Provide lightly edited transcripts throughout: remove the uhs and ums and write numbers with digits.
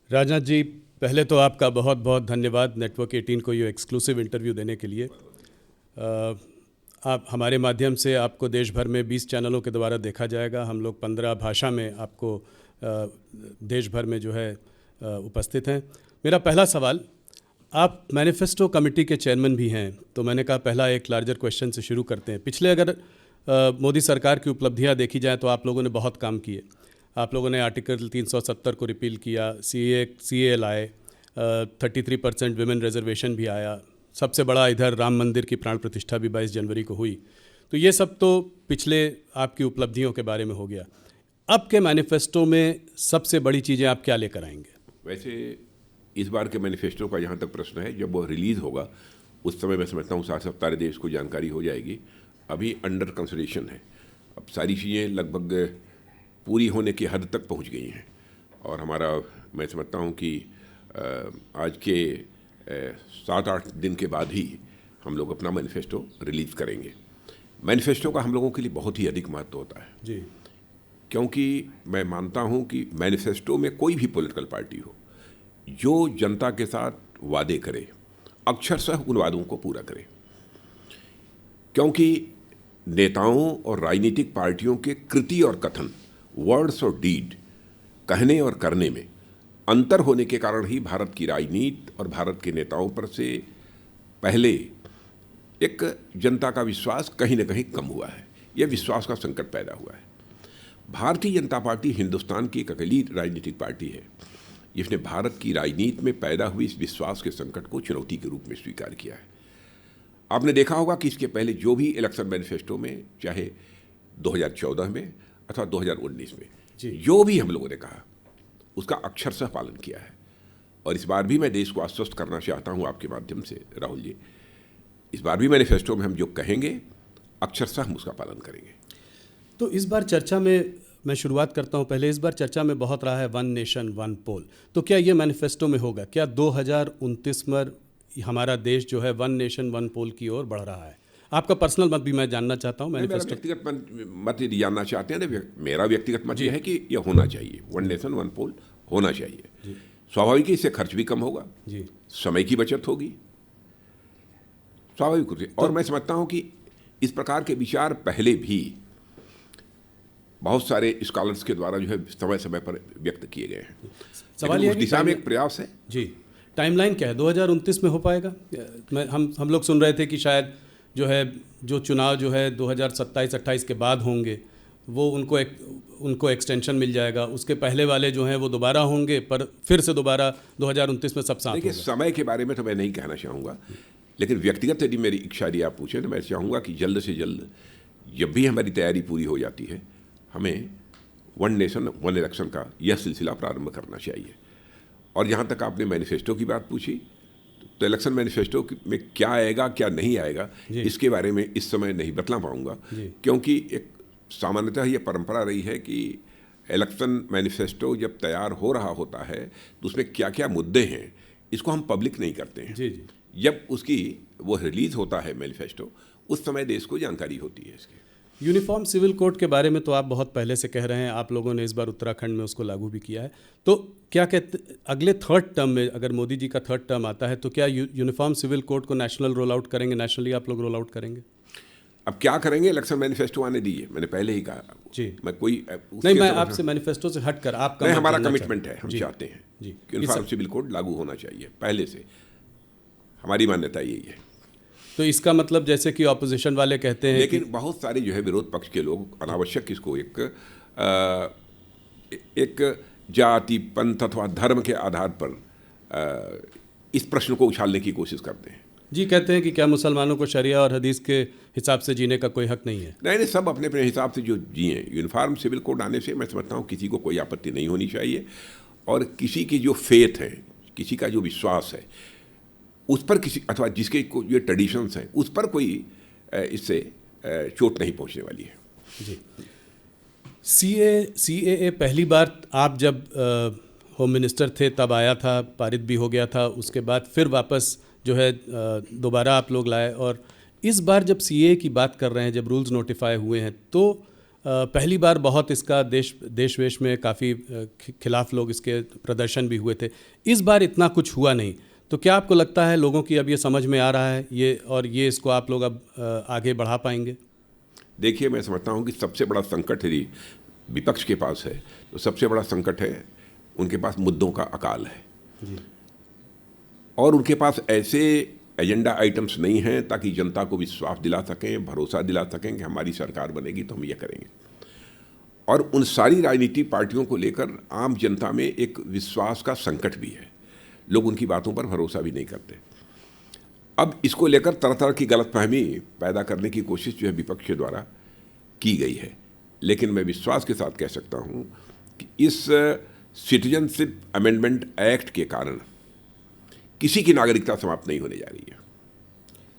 राजनाथ जी, पहले तो आपका बहुत बहुत धन्यवाद नेटवर्क 18 को ये एक्सक्लूसिव इंटरव्यू देने के लिए। आप हमारे माध्यम से आपको देश भर में 20 चैनलों के द्वारा देखा जाएगा। हम लोग 15 भाषा में आपको देश भर में जो है उपस्थित हैं। मेरा पहला सवाल, आप मैनिफेस्टो कमेटी के चेयरमैन भी हैं, तो मैंने कहा पहला एक लार्जर क्वेश्चन से शुरू करते हैं। पिछले अगर मोदी सरकार की उपलब्धियां देखी जाए तो आप लोगों ने बहुत काम किए। आप लोगों ने आर्टिकल 370 को रिपील किया, CA लाए, 33% विमेन रिजर्वेशन भी आया, सबसे बड़ा इधर राम मंदिर की प्राण प्रतिष्ठा भी 22 जनवरी को हुई। तो ये सब तो पिछले आपकी उपलब्धियों के बारे में हो गया। अब के मैनिफेस्टो में सबसे बड़ी चीज़ें आप क्या लेकर आएंगे? वैसे इस बार के मैनिफेस्टो का जहाँ तक प्रश्न है, जब वो रिलीज़ होगा उस समय मैं समझता हूँ सारे देश को जानकारी हो जाएगी। अभी अंडर कंसिडरेशन है। अब सारी चीज़ें लगभग पूरी होने की हद तक पहुँच गई हैं और हमारा, मैं समझता हूँ कि आज के 7-8 दिन के बाद ही हम लोग अपना मैनिफेस्टो रिलीज़ करेंगे। मैनिफेस्टो का हम लोगों के लिए बहुत ही अधिक महत्व होता है जी, क्योंकि मैं मानता हूं कि मैनिफेस्टो में कोई भी पॉलिटिकल पार्टी हो जो जनता के साथ वादे करे, अक्षरशः उन वादों को पूरा करे। क्योंकि नेताओं और राजनीतिक पार्टियों के कृति और कथन, वर्ड्स और डीड, कहने और करने में अंतर होने के कारण ही भारत की राजनीति और भारत के नेताओं पर से पहले एक जनता का विश्वास कहीं ना कहीं कम हुआ है। यह विश्वास का संकट पैदा हुआ है। भारतीय जनता पार्टी हिंदुस्तान की एक अकेली राजनीतिक पार्टी है जिसने भारत की राजनीति में पैदा हुई इस विश्वास के संकट को चुनौती के रूप में स्वीकार किया है। आपने देखा होगा कि इसके पहले जो भी इलेक्शन मैनिफेस्टो में, चाहे 2014 में अथवा 2019 में, जो भी हम लोगों ने कहा उसका अक्षरशः पालन किया है। और इस बार भी मैं देश को आश्वस्त करना चाहता हूं आपके माध्यम से, राहुल जी, इस बार भी मैनिफेस्टो में हम जो कहेंगे अक्षरशः हम उसका पालन करेंगे। तो इस बार चर्चा में मैं शुरुआत करता हूं। पहले इस बार चर्चा में बहुत रहा है वन नेशन वन पोल, तो क्या ये मैनिफेस्टो में होगा? क्या 2029 में हमारा देश जो है वन नेशन वन पोल की ओर बढ़ रहा है? आपका पर्सनल मत भी मैं जानना चाहता हूं। मैनिफेस्टो व्यक्तिगत मत यदि जानना चाहते हैं तो मेरा व्यक्तिगत मत यह है कि यह होना चाहिए, वन नेशन वन पोल होना चाहिए। स्वाभाविक है, इससे खर्च भी कम होगा जी, समय की बचत होगी, स्वाभाविक रूप से। और मैं समझता हूं कि इस प्रकार के विचार पहले भी बहुत सारे स्कॉलर्स के द्वारा जो है समय समय पर व्यक्त किए गए हैं। सवाल ये उस दिशा में एक प्रयास है जी। टाइमलाइन क्या है? 2029 में हो पाएगा? हम लोग सुन रहे थे कि शायद जो है जो चुनाव जो है 2027-28 के बाद होंगे वो उनको एक्सटेंशन मिल जाएगा। उसके पहले वाले जो हैं वो दोबारा होंगे, पर फिर से दोबारा 2029 में सब साथ होगा। देखिए, समय के बारे में तो मैं नहीं कहना चाहूँगा, लेकिन व्यक्तिगत यदि मेरी इच्छा यदि आप पूछें तो मैं चाहूँगा कि जल्द से जल्द, जब भी हमारी तैयारी पूरी हो जाती है, हमें वन नेशन वन इलेक्शन का यह सिलसिला प्रारंभ करना चाहिए। और जहाँ तक आपने मैनिफेस्टो की बात पूछी, तो इलेक्शन मैनिफेस्टो में क्या आएगा क्या नहीं आएगा इसके बारे में इस समय नहीं बतला पाऊँगा, क्योंकि एक सामान्यतः ये परंपरा रही है कि इलेक्शन मैनिफेस्टो जब तैयार हो रहा होता है तो उसमें क्या क्या मुद्दे हैं इसको हम पब्लिक नहीं करते हैं। जी जी। जब उसकी वो रिलीज़ होता है मैनिफेस्टो, उस समय देश को जानकारी होती है इसकी। यूनिफॉर्म सिविल कोड के बारे में तो आप बहुत पहले से कह रहे हैं, आप लोगों ने इस बार उत्तराखंड में उसको लागू भी किया है। तो क्या कहते, अगले थर्ड टर्म में अगर मोदी जी का थर्ड टर्म आता है तो क्या यूनिफॉर्म सिविल कोड को नेशनल रोल आउट करेंगे? नेशनली आप लोग रोल आउट करेंगे? अब क्या करेंगे, इलेक्शन मैनिफेस्टो आने दीजिए, मैंने पहले ही कहा जी। मैं कोई नहीं, मैं आपसे मैनिफेस्टो से हटकर आपका नहीं, हमारा कमिटमेंट है, हम चाहते हैं जी कि यूनिफॉर्म सिविल कोड लागू होना चाहिए, पहले से हमारी मान्यता यही है। तो इसका मतलब जैसे कि ऑपोजिशन वाले कहते हैं, लेकिन बहुत सारे जो है विरोध पक्ष के लोग अनावश्यक इसको एक जाति, पंथ अथवा धर्म के आधार पर इस प्रश्न को उछालने की कोशिश करते हैं। जी, कहते हैं कि क्या मुसलमानों को शरिया और हदीस के हिसाब से जीने का कोई हक नहीं है? नहीं, सब अपने अपने हिसाब से जो जिए। यूनिफॉर्म सिविल कोड आने से मैं समझता हूँ किसी को कोई आपत्ति नहीं होनी चाहिए, और किसी की जो फेथ है, किसी का जो विश्वास है उस पर किसी अथवा जिसके जो ट्रेडिशंस हैं उस पर कोई इससे चोट नहीं पहुँचने वाली है। जी। CAA पहली बार आप जब होम मिनिस्टर थे तब आया था, पारित भी हो गया था, उसके बाद फिर वापस जो है दोबारा आप लोग लाए, और इस बार जब CAA की बात कर रहे हैं, जब रूल्स नोटिफाई हुए हैं, तो पहली बार बहुत इसका देश वेश में काफ़ी खिलाफ लोग इसके प्रदर्शन भी हुए थे। इस बार इतना कुछ हुआ नहीं, तो क्या आपको लगता है लोगों की अब ये समझ में आ रहा है ये इसको आप लोग अब आगे बढ़ा पाएंगे? देखिए, मैं समझता हूँ कि सबसे बड़ा संकट यदि विपक्ष के पास है तो सबसे बड़ा संकट है उनके पास मुद्दों का अकाल है जी। और उनके पास ऐसे एजेंडा आइटम्स नहीं हैं ताकि जनता को विश्वास दिला सकें, भरोसा दिला सकें कि हमारी सरकार बनेगी तो हम ये करेंगे। और उन सारी राजनीतिक पार्टियों को लेकर आम जनता में एक विश्वास का संकट भी है, लोग उनकी बातों पर भरोसा भी नहीं करते। अब इसको लेकर तरह तरह की गलतफहमी पैदा करने की कोशिश जो है विपक्ष के द्वारा की गई है, लेकिन मैं विश्वास के साथ कह सकता हूँ कि इस सिटीजनशिप अमेंडमेंट एक्ट के कारण किसी की नागरिकता समाप्त नहीं होने जा रही है।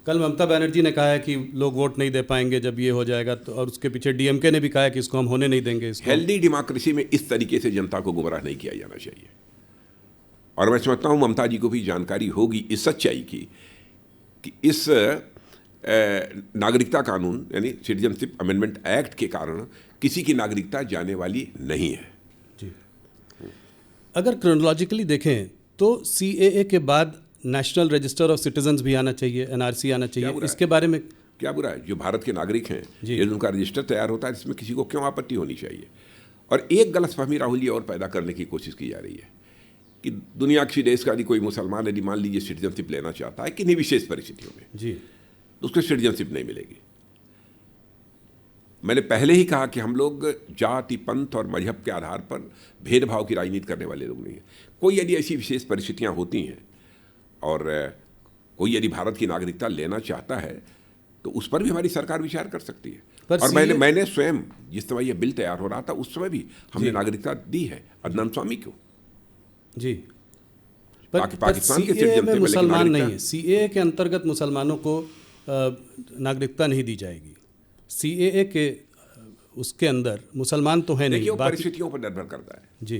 कल ममता बनर्जी ने कहा है कि लोग वोट नहीं दे पाएंगे जब ये हो जाएगा, तो और उसके पीछे डीएमके ने भी कहा है कि इसको हम होने नहीं देंगे। हेल्दी डेमोक्रेसी में इस तरीके से जनता को गुमराह नहीं किया जाना चाहिए। और मैं समझता हूँ ममता जी को भी जानकारी होगी इस सच्चाई की कि इस नागरिकता कानून यानी सिटीजनशिप अमेंडमेंट एक्ट के कारण किसी की नागरिकता जाने वाली नहीं है। जी। अगर क्रोनोलॉजिकली देखें तो सीएए के बाद नेशनल रजिस्टर ऑफ सिटीजन्स भी आना चाहिए, एनआरसी आना चाहिए, इसके बारे में क्या बुरा है? जो भारत के नागरिक हैं, यदि उनका रजिस्टर तैयार होता है, इसमें किसी को क्यों आपत्ति होनी चाहिए? और एक गलतफहमी राहुल जी और पैदा करने की कोशिश की जा रही है कि दुनिया किसी देश का यदि कोई मुसलमान यदि मान लीजिए सिटीजनशिप लेना चाहता है किन्हीं विशेष परिस्थितियों में जी, तो उसको सिटीजनशिप नहीं मिलेगी। मैंने पहले ही कहा कि हम लोग जाति, पंथ और मजहब के आधार पर भेदभाव की राजनीति करने वाले लोग नहीं हैं। कोई यदि ऐसी विशेष परिस्थितियां होती हैं और कोई यदि भारत की नागरिकता लेना चाहता है तो उस पर भी हमारी सरकार विचार कर सकती है। और मैंने स्वयं जिस समय ये बिल तैयार हो रहा था उस समय भी हमने नागरिकता दी है अदनान स्वामी को। जी, पाकिस्तान के सीएए में मुसलमान नहीं है। सीएए के अंतर्गत मुसलमानों को नागरिकता नहीं दी जाएगी। सीएए के उसके अंदर मुसलमान तो है नहीं, देखिए परिस्थितियों पर निर्भर करता है। जी,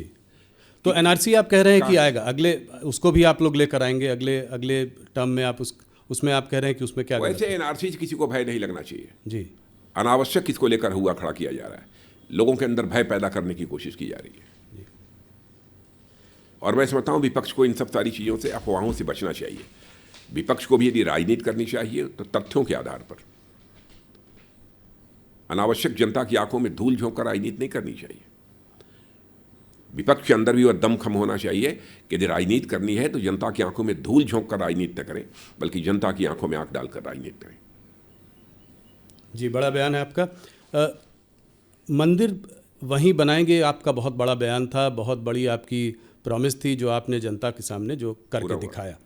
तो एनआरसी आप कह रहे हैं कि आएगा अगले, उसको भी आप लोग लेकर आएंगे अगले टर्म में। आप उसमें आप कह रहे हैं कि उसमें क्या वैसे एनआरसी से किसी को भय नहीं लगना चाहिए जी। अनावश्यक किसको लेकर हुआ खड़ा किया जा रहा है, लोगों के अंदर भय पैदा करने की कोशिश की जा रही है। और मैं समझता हूँ विपक्ष को इन सब सारी चीज़ों से, अफवाहों से बचना चाहिए। विपक्ष को भी यदि राजनीति करनी चाहिए तो तथ्यों के आधार पर, अनावश्यक जनता की आंखों में धूल झोंक कर राजनीति नहीं करनी चाहिए। विपक्ष के अंदर भी वह दमखम होना चाहिए कि यदि राजनीति करनी है तो जनता की आंखों में धूल झोंक कर राजनीति न करें, बल्कि जनता की आंखों में आंख डालकर राजनीति करें। जी, बड़ा बयान है आपका। मंदिर वहीं बनाएंगे, आपका बहुत बड़ा बयान था, बहुत बड़ी आपकी प्रॉमिस थी जो आपने जनता के सामने जो करके दिखाया।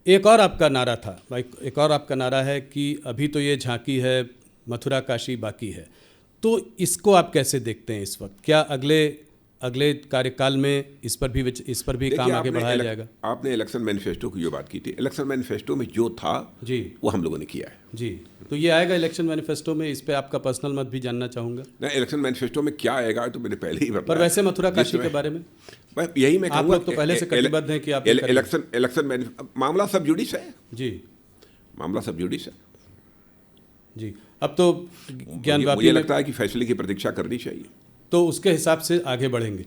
एक और आपका नारा था, एक और आपका नारा है कि अभी तो ये झांकी है, मथुरा काशी बाकी है। तो इसको आप कैसे देखते हैं इस वक्त? क्या अगले कार्यकाल में इस पर भी काम आगे बढ़ाया जाएगा? आपने इलेक्शन मैनिफेस्टो की जो बात की थी, इलेक्शन मैनिफेस्टो में जो था जी वो हम लोगों ने किया है। जी, तो ये आएगा इलेक्शन मैनिफेस्टो में, इस पे आपका पर्सनल मत भी जानना चाहूँगा। नहीं, इलेक्शन मैनिफेस्टो में क्या आएगा तो मैंने पहले ही बताया। पर वैसे मथुरा काशी के बारे में यही मैं आप लोग तो पहले से कटिबद्ध हैं कि आप इलेक्शन मामला सब जुडिस है जी, मामला सब जुडिस है जी। अब तो ज्ञानवापी मुझे लगता है कि फैसले की प्रतीक्षा करनी चाहिए, तो उसके हिसाब से आगे बढ़ेंगे।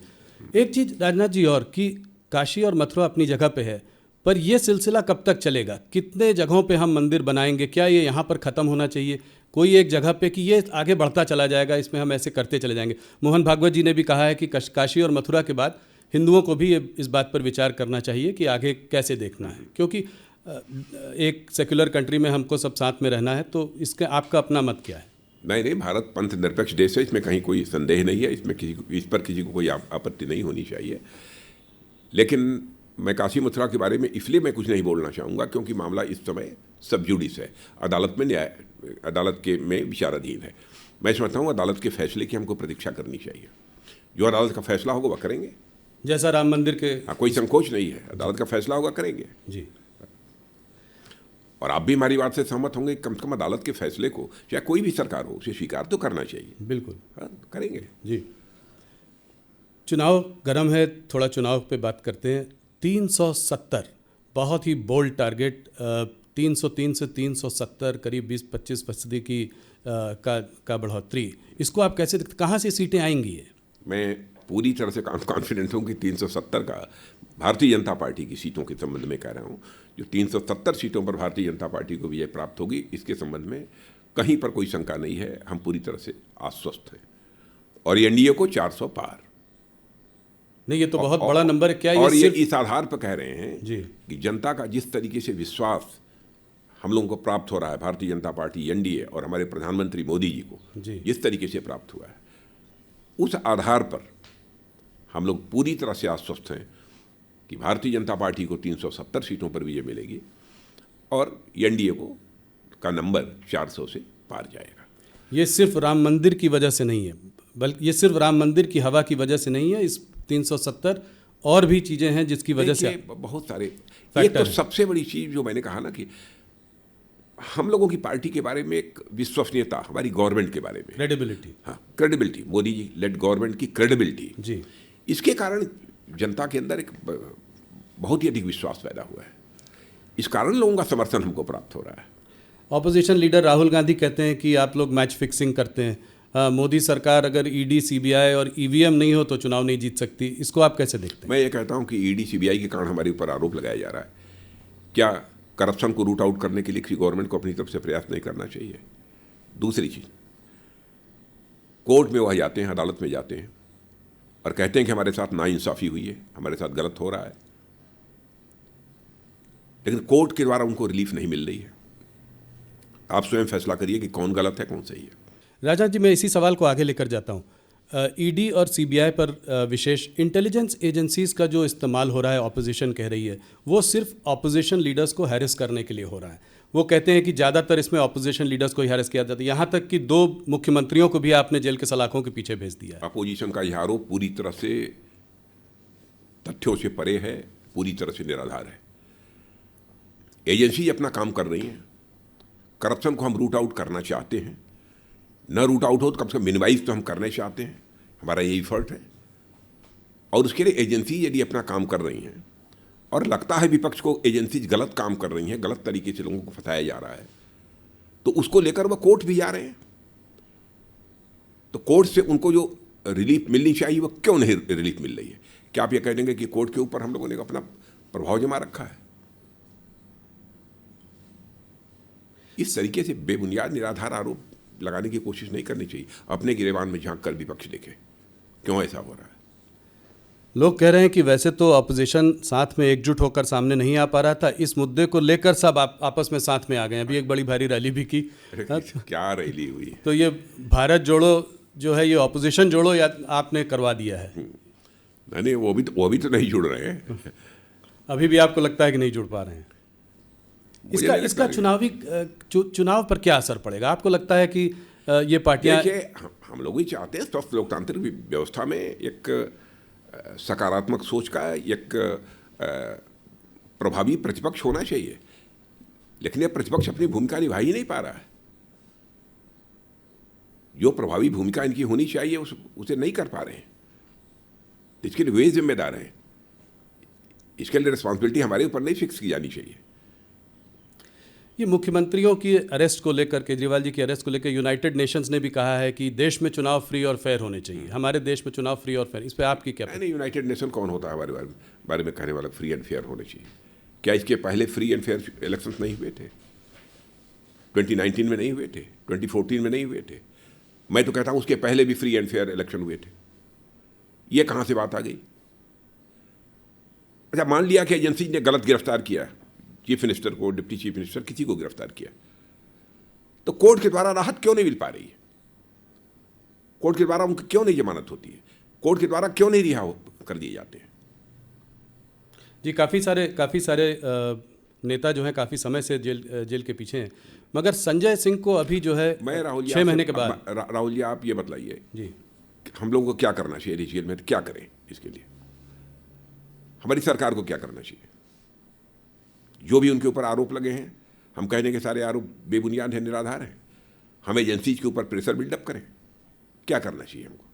एक चीज़ राजनाथ जी और कि काशी और मथुरा अपनी जगह पे है, पर ये सिलसिला कब तक चलेगा? कितने जगहों पे हम मंदिर बनाएंगे? क्या ये यहाँ पर ख़त्म होना चाहिए कोई एक जगह पे कि ये आगे बढ़ता चला जाएगा, इसमें हम ऐसे करते चले जाएंगे? मोहन भागवत जी ने भी कहा है कि काशी और मथुरा के बाद हिंदुओं को भी इस बात पर विचार करना चाहिए कि आगे कैसे देखना है, क्योंकि एक सेक्युलर कंट्री में हमको सब साथ में रहना है। तो इसका आपका अपना मत क्या है? नहीं, भारत पंथ निरपेक्ष देश है, इसमें कहीं कोई संदेह नहीं है, इस पर किसी को कोई आपत्ति नहीं होनी चाहिए। लेकिन मैं काशी मथुरा के बारे में इसलिए मैं कुछ नहीं बोलना चाहूँगा क्योंकि मामला इस समय सब जुडिस है, अदालत में विचाराधीन है। मैं समझता हूँ अदालत के फैसले की हमको प्रतीक्षा करनी चाहिए। जो अदालत का फैसला होगा वह करेंगे, जैसा राम मंदिर के। कोई संकोच नहीं है, अदालत का फैसला होगा करेंगे जी। और आप भी हमारी बात से सहमत होंगे, कम से कम अदालत के फैसले को चाहे कोई भी सरकार हो उसे स्वीकार तो करना चाहिए। बिल्कुल, हाँ, करेंगे जी। चुनाव गर्म है, थोड़ा चुनाव पे बात करते हैं। 370 बहुत ही बोल्ड टारगेट, 303 से 370 करीब 20-25% की का बढ़ोतरी, इसको आप कैसे देखते, कहाँ से सीटें आएंगी ये? मैं पूरी तरह से कॉन्फिडेंट हूँ कि 370 का भारतीय जनता पार्टी की सीटों के संबंध में कह रहा हूँ, जो 370 सीटों पर भारतीय जनता पार्टी को विजय प्राप्त होगी, इसके संबंध में कहीं पर कोई शंका नहीं है। हम पूरी तरह से आश्वस्त हैं और एनडीए को 400 पार। नहीं, ये तो बहुत बड़ा नंबर है। क्या और ये ये इस आधार पर कह रहे हैं जी कि जनता का जिस तरीके से विश्वास हम लोगों को प्राप्त हो रहा है, भारतीय जनता पार्टी एनडीए और हमारे प्रधानमंत्री मोदी जी को जी जिस तरीके से प्राप्त हुआ है, उस आधार पर हम लोग पूरी तरह से आश्वस्त हैं कि भारतीय जनता पार्टी को 370 सीटों पर विजय मिलेगी और एनडीए को का नंबर 400 से पार जाएगा। ये सिर्फ राम मंदिर की वजह से नहीं है, बल्कि ये सिर्फ राम मंदिर की हवा की वजह से नहीं है। इस 370 और भी चीज़ें हैं जिसकी वजह से बहुत सारे, एक तो सबसे बड़ी चीज़ जो मैंने कहा ना कि हम लोगों की पार्टी के बारे में एक विश्वसनीयता, हमारी गवर्नमेंट के बारे में क्रेडिबिलिटी, हाँ credibility, Modi ji lead government की क्रेडिबिलिटी जी, इसके कारण जनता के अंदर एक बहुत ही अधिक विश्वास पैदा हुआ है। इस कारण लोगों का समर्थन हमको प्राप्त हो रहा है। ऑपोजिशन लीडर राहुल गांधी कहते हैं कि आप लोग मैच फिक्सिंग करते हैं। मोदी सरकार अगर ईडी, सीबीआई और ईवीएम नहीं हो तो चुनाव नहीं जीत सकती। इसको आप कैसे देखते हैं? मैं ये कहता हूँ कि ईडी सीबीआई के कारण हमारे ऊपर आरोप लगाया जा रहा है। क्या करप्शन को रूट आउट करने के लिए किसी गवर्नमेंट को अपनी तरफ से प्रयास नहीं करना चाहिए? दूसरी चीज़, कोर्ट में वह जाते हैं, अदालत में जाते हैं और कहते हैं कि हमारे साथ नाइंसाफ़ी हुई है, हमारे साथ गलत हो रहा है, लेकिन कोर्ट के द्वारा उनको रिलीफ नहीं मिल रही है। आप स्वयं फैसला करिए कि कौन गलत है, कौन सही है। राजा जी, मैं इसी सवाल को आगे लेकर जाता हूँ। ईडी और सीबीआई पर विशेष इंटेलिजेंस एजेंसीज का जो इस्तेमाल हो रहा है, ऑपोजिशन कह रही है, वो सिर्फ ऑपोजिशन लीडर्स को हैरेस करने के लिए हो रहा है। वो कहते हैं कि ज़्यादातर इसमें ऑपोजिशन लीडर्स को ही हैरेस किया जाता है। यहाँ तक कि 2 मुख्यमंत्रियों को भी आपने जेल के सलाखों के पीछे भेज दिया है। अपोजिशन का यह आरोप पूरी तरह से तथ्यों से परे है, पूरी तरह से निराधार है। एजेंसी अपना काम कर रही हैं। करप्शन को हम रूट आउट करना चाहते हैं, न रूट आउट हो तो कम से कम मिनिमाइज तो हम करना चाहते हैं, हमारा ये एफर्ट है। और उसके लिए एजेंसी यदि अपना काम कर रही हैं और लगता है विपक्ष को एजेंसी गलत काम कर रही हैं, गलत तरीके से लोगों को फंसाया जा रहा है, तो उसको लेकर वह कोर्ट भी जा रहे हैं। तो कोर्ट से उनको जो रिलीफ मिलनी चाहिए वो क्यों नहीं रिलीफ मिल रही है? क्या आप ये कह देंगे कि कोर्ट के ऊपर हम लोगों ने अपना प्रभाव जमा रखा है? इस तरीके से बेबुनियाद निराधार आरोप लगाने की कोशिश नहीं करनी चाहिए। अपने गिरेबान में झांक कर विपक्ष देखे क्यों ऐसा हो रहा है। लोग कह रहे हैं कि वैसे तो अपोजिशन साथ में एकजुट होकर सामने नहीं आ पा रहा था, इस मुद्दे को लेकर सब आपस में साथ में आ गए। अभी एक बड़ी भारी रैली भी की। क्या रैली हुई? तो ये भारत जोड़ो जो है, ये अपोजिशन जोड़ो या आपने करवा दिया है? नहीं, वो भी तो नहीं जुड़ रहे हैं। अभी भी आपको लगता है कि नहीं जुड़ पा रहे हैं? इसका चुनाव पर क्या असर पड़ेगा? आपको लगता है कि ये पार्टियां, हम लोग भी चाहते हैं स्वस्थ लोकतांत्रिक व्यवस्था में एक सकारात्मक सोच का एक प्रभावी प्रतिपक्ष होना चाहिए, लेकिन यह प्रतिपक्ष अपनी भूमिका निभा ही नहीं पा रहा है। जो प्रभावी भूमिका इनकी होनी चाहिए उसे नहीं कर पा रहे हैं। इसके लिए वे जिम्मेदार हैं। इसके लिए रिस्पॉन्सिबिलिटी हमारे ऊपर नहीं फिक्स की जानी चाहिए। ये मुख्यमंत्रियों की अरेस्ट को लेकर, केजरीवाल जी की अरेस्ट को लेकर यूनाइटेड नेशंस ने भी कहा है कि देश में चुनाव फ्री और फेयर होने चाहिए। हमारे देश में चुनाव फ्री और फेयर, इस पर आपकी क्या? नहीं, यूनाइटेड नेशन कौन होता है हमारे बारे में कहने वाला फ्री एंड फेयर होने चाहिए? क्या इसके पहले फ्री एंड फेयर इलेक्शंस नहीं हुए थे? 2019 में नहीं हुए थे? 2014 में नहीं हुए थे? मैं तो कहता हूँ उसके पहले भी फ्री एंड फेयर इलेक्शन हुए थे। ये कहाँ से बात आ गई? अच्छा, मान लिया कि एजेंसी ने गलत गिरफ्तार किया, चीफ मिनिस्टर को, डिप्टी चीफ मिनिस्टर, किसी को गिरफ्तार किया, तो कोर्ट के द्वारा राहत क्यों नहीं मिल पा रही है? कोर्ट के द्वारा उनको क्यों नहीं जमानत होती है? कोर्ट के द्वारा क्यों नहीं रिहा कर दिए जाते हैं? जी, काफ़ी सारे नेता जो हैं काफ़ी समय से जेल के पीछे हैं, मगर संजय सिंह को अभी जो है, मैं राहुल जी 6 महीने के बाद, राहुल जी आप ये बतलाइए जी हम लोगों को क्या करना चाहिए जेल में? क्या करें इसके लिए? हमारी सरकार को क्या करना चाहिए? जो भी उनके ऊपर आरोप लगे हैं, हम कहने के सारे आरोप बेबुनियाद हैं, निराधार हैं। हम एजेंसीज के ऊपर प्रेशर बिल्डअप करें? क्या करना चाहिए हमको?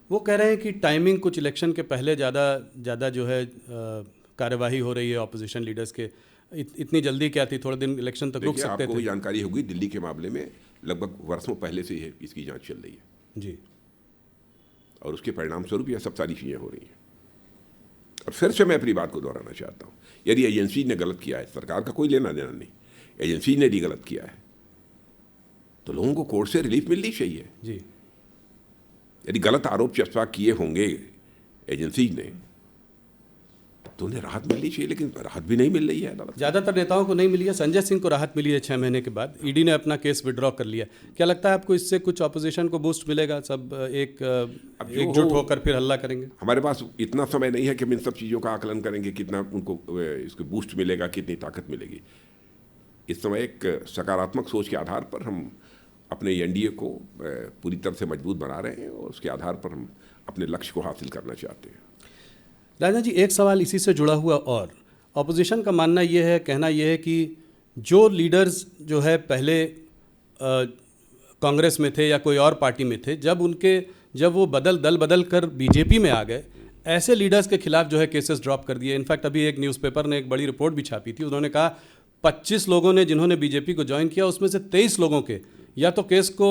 वो कह रहे हैं कि टाइमिंग कुछ इलेक्शन के पहले ज़्यादा जो है कार्यवाही हो रही है ऑपोजिशन लीडर्स के इतनी जल्दी क्या थी, थोड़े दिन इलेक्शन तक रुक देखिए, सकते आपको थे। जानकारी होगी, दिल्ली के मामले में लगभग वर्षों पहले से इसकी जांच चल रही है जी, और उसके परिणाम स्वरूप यह सब सारी चीज़ें हो रही हैं। और फिर से मैं अपनी बात को दोहराना चाहता हूँ, यदि एजेंसी ने गलत किया है, सरकार का कोई लेना देना नहीं, एजेंसी ने भी गलत किया है तो लोगों को कोर्ट से रिलीफ मिलनी चाहिए। जी, यदि गलत आरोप चस्पा किए होंगे एजेंसी ने तो उन्हें राहत मिलनी चाहिए, लेकिन राहत भी नहीं मिल रही है अदालत। ज़्यादातर नेताओं को नहीं मिली है। संजय सिंह को राहत मिली है 6 महीने के बाद, ईडी ने अपना केस विड्रॉ कर लिया। क्या लगता है आपको इससे कुछ ऑपोजिशन को बूस्ट मिलेगा, सब एकजुट होकर फिर हल्ला करेंगे? हमारे पास इतना समय नहीं है कि हम इन सब चीज़ों का आकलन करेंगे, कितना उनको इसको बूस्ट मिलेगा, कितनी ताकत मिलेगी। इस समय एक सकारात्मक सोच के आधार पर हम अपने एनडीए को पूरी तरह से मजबूत बना रहे हैं और उसके आधार पर हम अपने लक्ष्य को हासिल करना चाहते हैं। राजा जी, एक सवाल इसी से जुड़ा हुआ, और ऑपोजिशन का मानना ये है, कहना ये है कि जो लीडर्स जो है पहले कांग्रेस में थे या कोई और पार्टी में थे, जब वो दल बदल कर बीजेपी में आ गए, ऐसे लीडर्स के खिलाफ जो है केसेस ड्रॉप कर दिए। इनफैक्ट अभी एक न्यूज़पेपर ने एक बड़ी रिपोर्ट भी छापी थी, उन्होंने कहा 25 लोगों ने जिन्होंने बीजेपी को ज्वाइन किया, उसमें से 23 लोगों के या तो केस को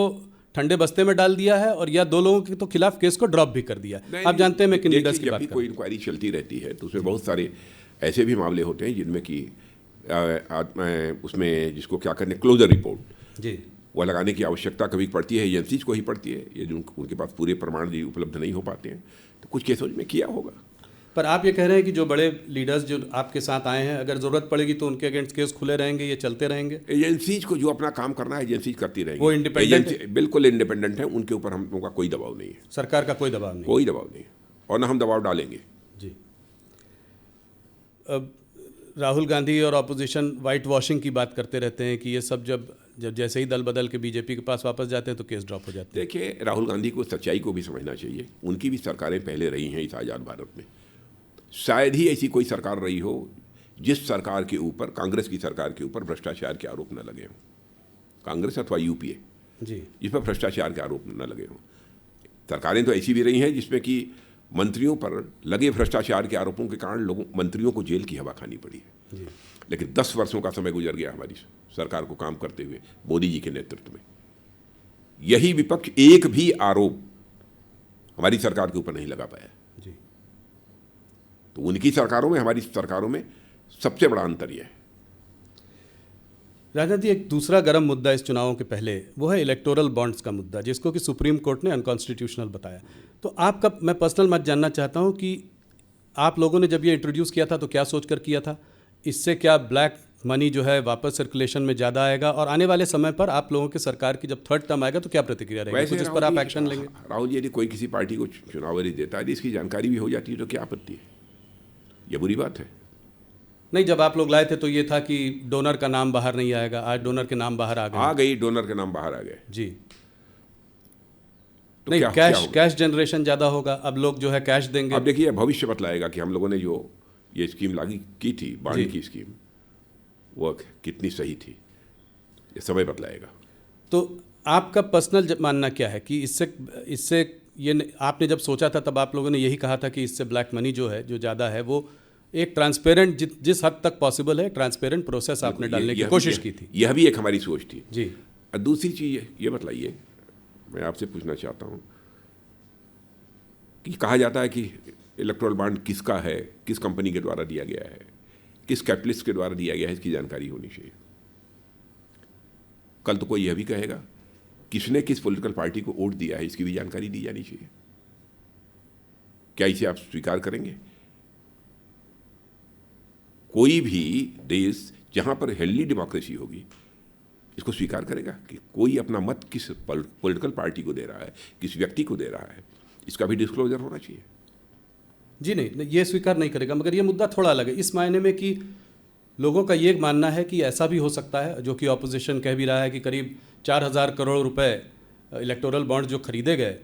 ठंडे बस्ते में डाल दिया है और या 2 लोगों के तो खिलाफ केस को ड्रॉप भी कर दिया। आप जानते हैं मैं किन लीडर्स की बात कर रहा हूं। कोई इंक्वायरी चलती रहती है तो उसमें बहुत सारे ऐसे भी मामले होते हैं जिनमें कि उसमें जिसको क्या करने, क्लोजर रिपोर्ट जी, वह लगाने की आवश्यकता कभी पड़ती है, एजेंसीज को ही पड़ती है। ये जो उनके पास पूरे प्रमाण भी उपलब्ध नहीं हो पाते हैं तो कुछ केसों में किया होगा। पर आप ये कह रहे हैं कि जो बड़े लीडर्स जो आपके साथ आए हैं, अगर ज़रूरत पड़ेगी तो उनके अगेंस्ट केस खुले रहेंगे, ये चलते रहेंगे? एजेंसीज को जो अपना काम करना है एजेंसीज करती रहेंगी। वो इंडिपेंडेंट है? बिल्कुल इंडिपेंडेंट है, उनके ऊपर हम लोगों का कोई दबाव नहीं है। सरकार का कोई दबाव नहीं? कोई दबाव नहीं और ना हम दबाव डालेंगे। जी। अब राहुल गांधी और अपोजिशन वाइट वॉशिंग की बात करते रहते हैं कि ये सब जब जैसे ही दल बदल के बीजेपी के पास वापस जाते हैं तो केस ड्रॉप हो जाते हैं। देखिए, राहुल गांधी को सच्चाई को भी समझना चाहिए। उनकी भी सरकारें पहले रही हैं इस आज़ाद भारत में। शायद ही ऐसी कोई सरकार रही हो जिस सरकार के ऊपर, कांग्रेस की सरकार के ऊपर भ्रष्टाचार के आरोप न लगे हों, कांग्रेस अथवा यूपीए जी, जिस पर भ्रष्टाचार के आरोप न लगे हों। सरकारें तो ऐसी भी रही हैं जिसमें कि मंत्रियों पर लगे भ्रष्टाचार के आरोपों के कारण मंत्रियों को जेल की हवा खानी पड़ी है। लेकिन 10 वर्षों का समय गुजर गया हमारी सरकार को काम करते हुए मोदी जी के नेतृत्व में। यही विपक्ष एक भी आरोप हमारी सरकार के ऊपर नहीं लगा पाया। जी। तो उनकी सरकारों में हमारी सरकारों में सबसे बड़ा अंतर यह है। राजनाथ जी, एक दूसरा गर्म मुद्दा इस चुनावों के पहले वो है इलेक्टोरल बॉन्ड्स का मुद्दा, जिसको कि सुप्रीम कोर्ट ने अनकॉन्स्टिट्यूशनल बताया। तो आपका मैं पर्सनल मत जानना चाहता हूँ कि आप लोगों ने जब ये इंट्रोड्यूस किया था तो क्या सोचकर किया था? इससे क्या ब्लैक मनी जो है वापस सर्कुलेशन में ज़्यादा आएगा, और आने वाले समय पर आप लोगों की सरकार की जब थर्ड टर्म आएगा तो क्या प्रतिक्रिया रहेगी, कुछ इस पर आप एक्शन लेंगे? राहुल जी, यदि कोई किसी पार्टी को चुनाव यदि देता है, इसकी जानकारी भी हो जाती है तो क्या आपत्ति है? यह बुरी बात है? नहीं, जब आप लोग लाए थे तो ये था कि डोनर का नाम बाहर नहीं आएगा, आज डोनर के नाम बाहर आ गए। डोनर के नाम बाहर आ गए जी। तो नहीं, क्या कैश जनरेशन ज़्यादा होगा, अब लोग जो है कैश देंगे। अब देखिए, भविष्य बतलाएगा कि हम लोगों ने जो ये स्कीम लागू की थी, बांड की स्कीम, वो कितनी सही थी, ये समय बतलाएगा। तो आपका पर्सनल मानना क्या है कि इससे ये आपने जब सोचा था तब आप लोगों ने यही कहा था कि इससे ब्लैक मनी जो है, जो ज़्यादा है, वो एक ट्रांसपेरेंट जिस हद तक पॉसिबल है ट्रांसपेरेंट प्रोसेस आपने डालने की कोशिश की थी। यह भी एक हमारी सोच थी जी। और दूसरी चीज़ ये बताइए, मैं आपसे पूछना चाहता हूँ कि कहा जाता है कि इलेक्टोरल बॉन्ड किसका है, किस कंपनी के द्वारा दिया गया है, किस कैपिटलिस्ट के द्वारा दिया गया है, इसकी जानकारी होनी चाहिए। कल तो कोई यह भी कहेगा किसने किस पॉलिटिकल पार्टी को वोट दिया है, इसकी भी जानकारी दी जानी चाहिए। क्या इसे आप स्वीकार करेंगे? कोई भी देश जहां पर हेल्दी डेमोक्रेसी होगी इसको स्वीकार करेगा कि कोई अपना मत किस पॉलिटिकल पार्टी को दे रहा है, किस व्यक्ति को दे रहा है, इसका भी डिस्क्लोजर होना चाहिए। जी नहीं, ये स्वीकार नहीं करेगा, मगर ये मुद्दा थोड़ा अलग है इस मायने में कि लोगों का ये मानना है कि ऐसा भी हो सकता है, जो कि ऑपोजिशन कह भी रहा है, कि करीब 4,000 करोड़ रुपए इलेक्टोरल बॉन्ड जो खरीदे गए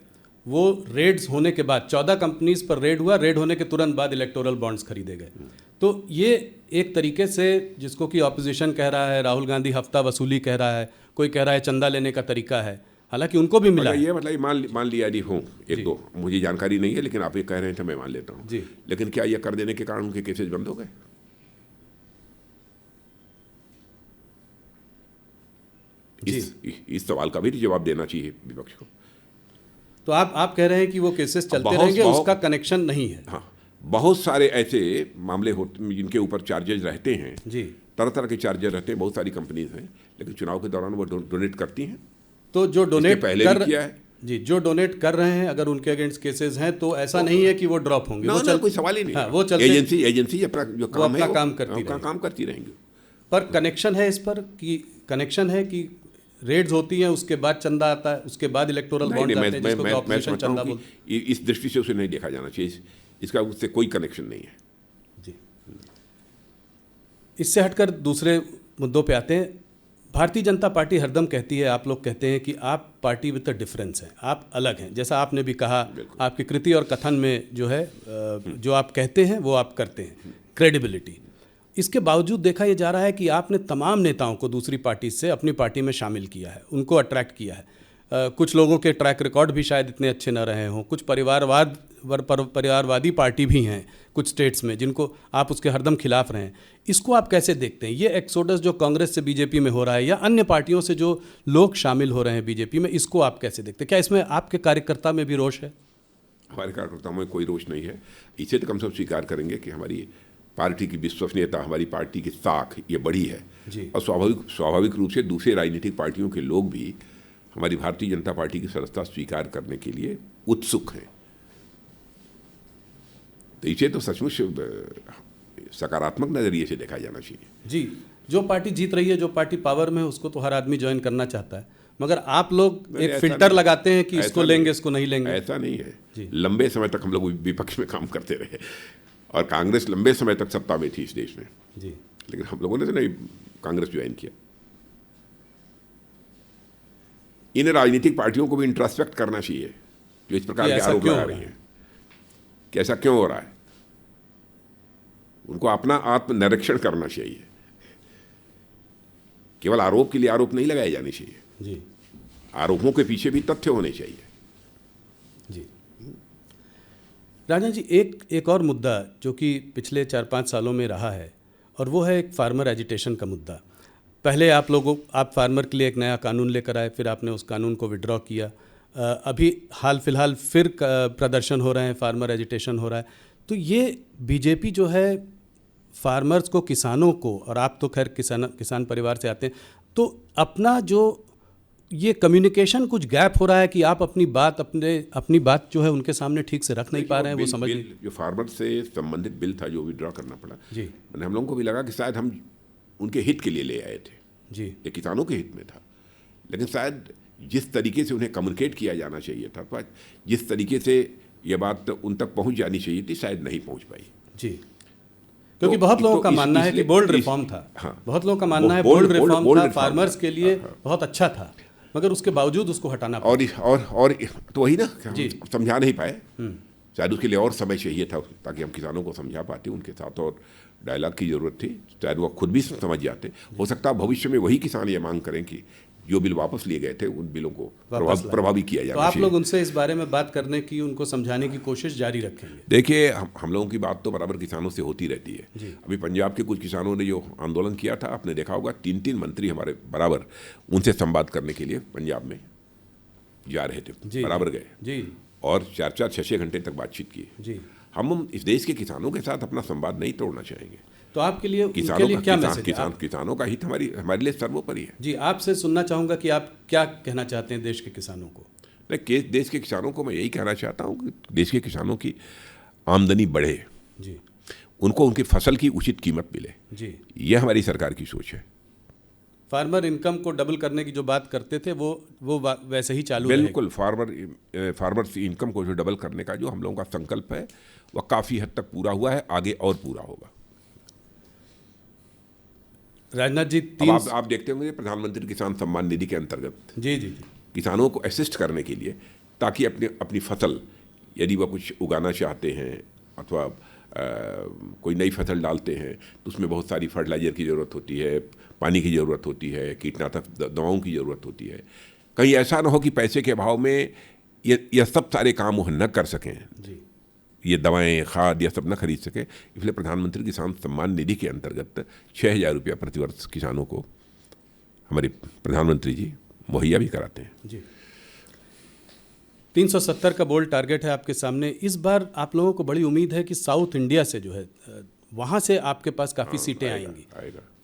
वो रेड्स होने के बाद 14 कंपनीज पर रेड हुआ, रेड होने के तुरंत बाद इलेक्टोरल बॉन्ड्स खरीदे गए। तो ये एक तरीके से, जिसको कि ऑपोजिशन कह रहा है, राहुल गांधी हफ्ता वसूली कह रहा है, कोई कह रहा है चंदा लेने का तरीका है, हालांकि उनको भी मिला। ये मतलब मान लिया यदि हो एक दो, मुझे जानकारी नहीं है लेकिन आप ये कह रहे हैं तो मैं मान लेता हूँ। जी। लेकिन क्या ये कर देने के कारण उनके केसेज बंद हो गए? इस सवाल का भी जवाब देना चाहिए विपक्ष को। तो आप कह रहे हैं कि वो केसेस चलते रहेंगे, उसका कनेक्शन नहीं है? हाँ, बहुत सारे ऐसे मामले होते जिनके ऊपर चार्जेज रहते हैं जी, तरह तरह के चार्जेस रहते हैं, बहुत सारी कंपनीज हैं, लेकिन चुनाव के दौरान वो डोनेट करती हैं। तो जो डोनेट पहले भी किया है जी, जो डोनेट कर रहे हैं अगर उनके अगेंस्ट केसेस हैं तो ऐसा नहीं है कि वो ड्रॉप होंगे। वो कोई सवाल ही नहीं। हाँ, वो चलते, एजेंसी अपना जो काम है काम करती रहेंगी। पर कनेक्शन है इस पर कि कनेक्शन है कि रेड्स होती हैं, उसके बाद चंदा आता है, उसके बाद इलेक्टोरल बॉन्ड आते हैं, जिसको ऑपोजिशन चंदा बोलते हैं। इस दृष्टि से उसे नहीं देखा जाना चाहिए, इसका उससे कोई कनेक्शन नहीं है जी। इससे हटकर दूसरे मुद्दों पे आते हैं। भारतीय जनता पार्टी हरदम कहती है, आप लोग कहते हैं कि आप पार्टी विद अ डिफरेंस हैं, आप अलग हैं। जैसा आपने भी कहा, आपकी कृति और कथन में जो है जो आप कहते हैं वो आप करते हैं, क्रेडिबिलिटी। इसके बावजूद देखा यह जा रहा है कि आपने तमाम नेताओं को दूसरी पार्टी से अपनी पार्टी में शामिल किया है, उनको अट्रैक्ट किया है। कुछ लोगों के ट्रैक रिकॉर्ड भी शायद इतने अच्छे न रहे हों, कुछ परिवारवादी पार्टी भी हैं कुछ स्टेट्स में जिनको आप उसके हरदम खिलाफ रहे हैं। इसको आप कैसे देखते हैं? ये एक्सोडस जो कांग्रेस से बीजेपी में हो रहा है या अन्य पार्टियों से जो लोग शामिल हो रहे हैं बीजेपी में, इसको आप कैसे देखते हैं? क्या इसमें आपके कार्यकर्ता में भी रोष है? हमारे कार्यकर्ताओं में कोई रोष नहीं है। इसे तो हम सब स्वीकार करेंगे कि हमारी पार्टी की विश्वसनीयता, हमारी पार्टी की साख ये बड़ी है जी। और स्वाभाविक रूप से दूसरे राजनीतिक पार्टियों के लोग भी हमारी भारतीय जनता पार्टी की सदस्यता स्वीकार करने के लिए उत्सुक हैं। तो इसे तो सचमुच सकारात्मक नजरिए से देखा जाना चाहिए। जी, जो पार्टी जीत रही है, जो पार्टी पावर में है, उसको तो हर आदमी ज्वाइन करना चाहता है, मगर आप लोग एक फिल्टर लगाते हैं कि इसको लेंगे, इसको नहीं लेंगे। ऐसा नहीं है। लंबे समय तक हम लोग विपक्ष में काम करते रहे और कांग्रेस लंबे समय तक सत्ता में थी इस देश में जी, लेकिन हम लोगों ने तो नहीं कांग्रेस ज्वाइन किया। इन राजनीतिक पार्टियों को भी इंट्रोस्पेक्ट करना चाहिए जो इस प्रकार के आरोप लगा रही हैं कि ऐसा क्यों हो रहा है। उनको अपना आत्मनिरीक्षण करना चाहिए। केवल आरोप के लिए आरोप नहीं लगाए जाने चाहिए जी, आरोपों के पीछे भी तथ्य होने चाहिए। जी राजा जी, एक और मुद्दा जो कि पिछले 4-5 सालों में रहा है और वो है एक फार्मर एजिटेशन का मुद्दा। पहले आप फार्मर के लिए एक नया कानून लेकर आए, फिर आपने उस कानून को विड्रॉ किया। अभी हाल फिलहाल फिर प्रदर्शन हो रहे हैं, फार्मर एजिटेशन हो रहा है। तो ये बीजेपी जो है फार्मर्स को, किसानों को, और आप तो खैर किसान परिवार से आते हैं, तो अपना जो ये कम्युनिकेशन कुछ गैप हो रहा है कि आप अपनी बात जो है उनके सामने ठीक से रख नहीं पा रहे हैं, वो समझ नहीं। जो फार्मर से संबंधित बिल था जो विड्रॉ करना पड़ा जी, मैंने हम लोगों को भी लगा कि शायद हम उनके हित के लिए ले आए थे जी, ये किसानों के हित में था, लेकिन शायद जिस तरीके से उन्हें कम्युनिकेट किया जाना चाहिए था, जिस तरीके से ये बात उन तक पहुंच जानी चाहिए थी, शायद नहीं पहुंच पाई। जी, क्योंकि बहुत लोगों का मानना है कि बोल्ड रिफॉर्म था। हाँ, बहुत लोगों का मानना है बोल्ड रिफॉर्म था, फार्मर्स के लिए बहुत अच्छा था, मगर उसके बावजूद उसको हटाना पड़ा। और तो वही ना, समझा नहीं पाए। शायद उसके लिए और समय चाहिए था ताकि हम किसानों को समझा पाते, उनके साथ और डायलॉग की जरूरत थी, शायद वो खुद भी समझ जाते। हो सकता है भविष्य में वही किसान ये मांग करें कि जो बिल वापस लिए गए थे उन बिलों को प्रभावी किया जाए। तो आप लोग उनसे इस बारे में बात करने की, उनको समझाने की कोशिश जारी रखेंगे? देखिए, हम लोगों की बात तो बराबर किसानों से होती रहती है। अभी पंजाब के कुछ किसानों ने जो आंदोलन किया था, आपने देखा होगा 3-3 मंत्री हमारे बराबर उनसे संवाद करने के लिए पंजाब में जा रहे थे, बराबर गए जी, और 4-4, 6-6 घंटे तक बातचीत की जी। हम इस देश के किसानों के साथ अपना संवाद नहीं तोड़ना चाहेंगे। तो आपके लिए क्या मैसेज है? किसानों का हित हमारे लिए सर्वोपरि है जी। आपसे सुनना चाहूँगा कि आप क्या कहना चाहते हैं देश के किसानों को? नहीं, देश के किसानों को मैं यही कहना चाहता हूँ कि देश के किसानों की आमदनी बढ़े जी, उनको उनकी फसल की उचित कीमत मिले जी, ये हमारी सरकार की सोच है। फार्मर इनकम को डबल करने की जो बात करते थे वो वैसे ही चालू है। बिल्कुल, फार्मर्स इनकम को जो डबल करने का जो हम लोगों का संकल्प है वह काफ़ी हद तक पूरा हुआ है, आगे और पूरा होगा। राजनाथ जी, आप देखते होंगे प्रधानमंत्री किसान सम्मान निधि के अंतर्गत जी जी किसानों को असिस्ट करने के लिए, ताकि अपनी फसल यदि वह कुछ उगाना चाहते हैं अथवा कोई नई फसल डालते हैं तो उसमें बहुत सारी फर्टिलाइजर की ज़रूरत होती है, पानी की ज़रूरत होती है, कीटनाशक दवाओं की ज़रूरत होती है। कहीं ऐसा ना हो कि पैसे के अभाव में यह सब सारे काम वो न कर सकें जी, ये दवाएं, खाद यह सब न खरीद सके। इसलिए प्रधानमंत्री किसान सम्मान निधि के अंतर्गत 6,000 रुपया प्रतिवर्ष किसानों को हमारे प्रधानमंत्री जी मुहैया भी कराते हैं। जी, 370 का बोल्ड टारगेट है आपके सामने। इस बार आप लोगों को बड़ी उम्मीद है कि साउथ इंडिया से जो है वहाँ से आपके पास काफ़ी सीटें आएंगी।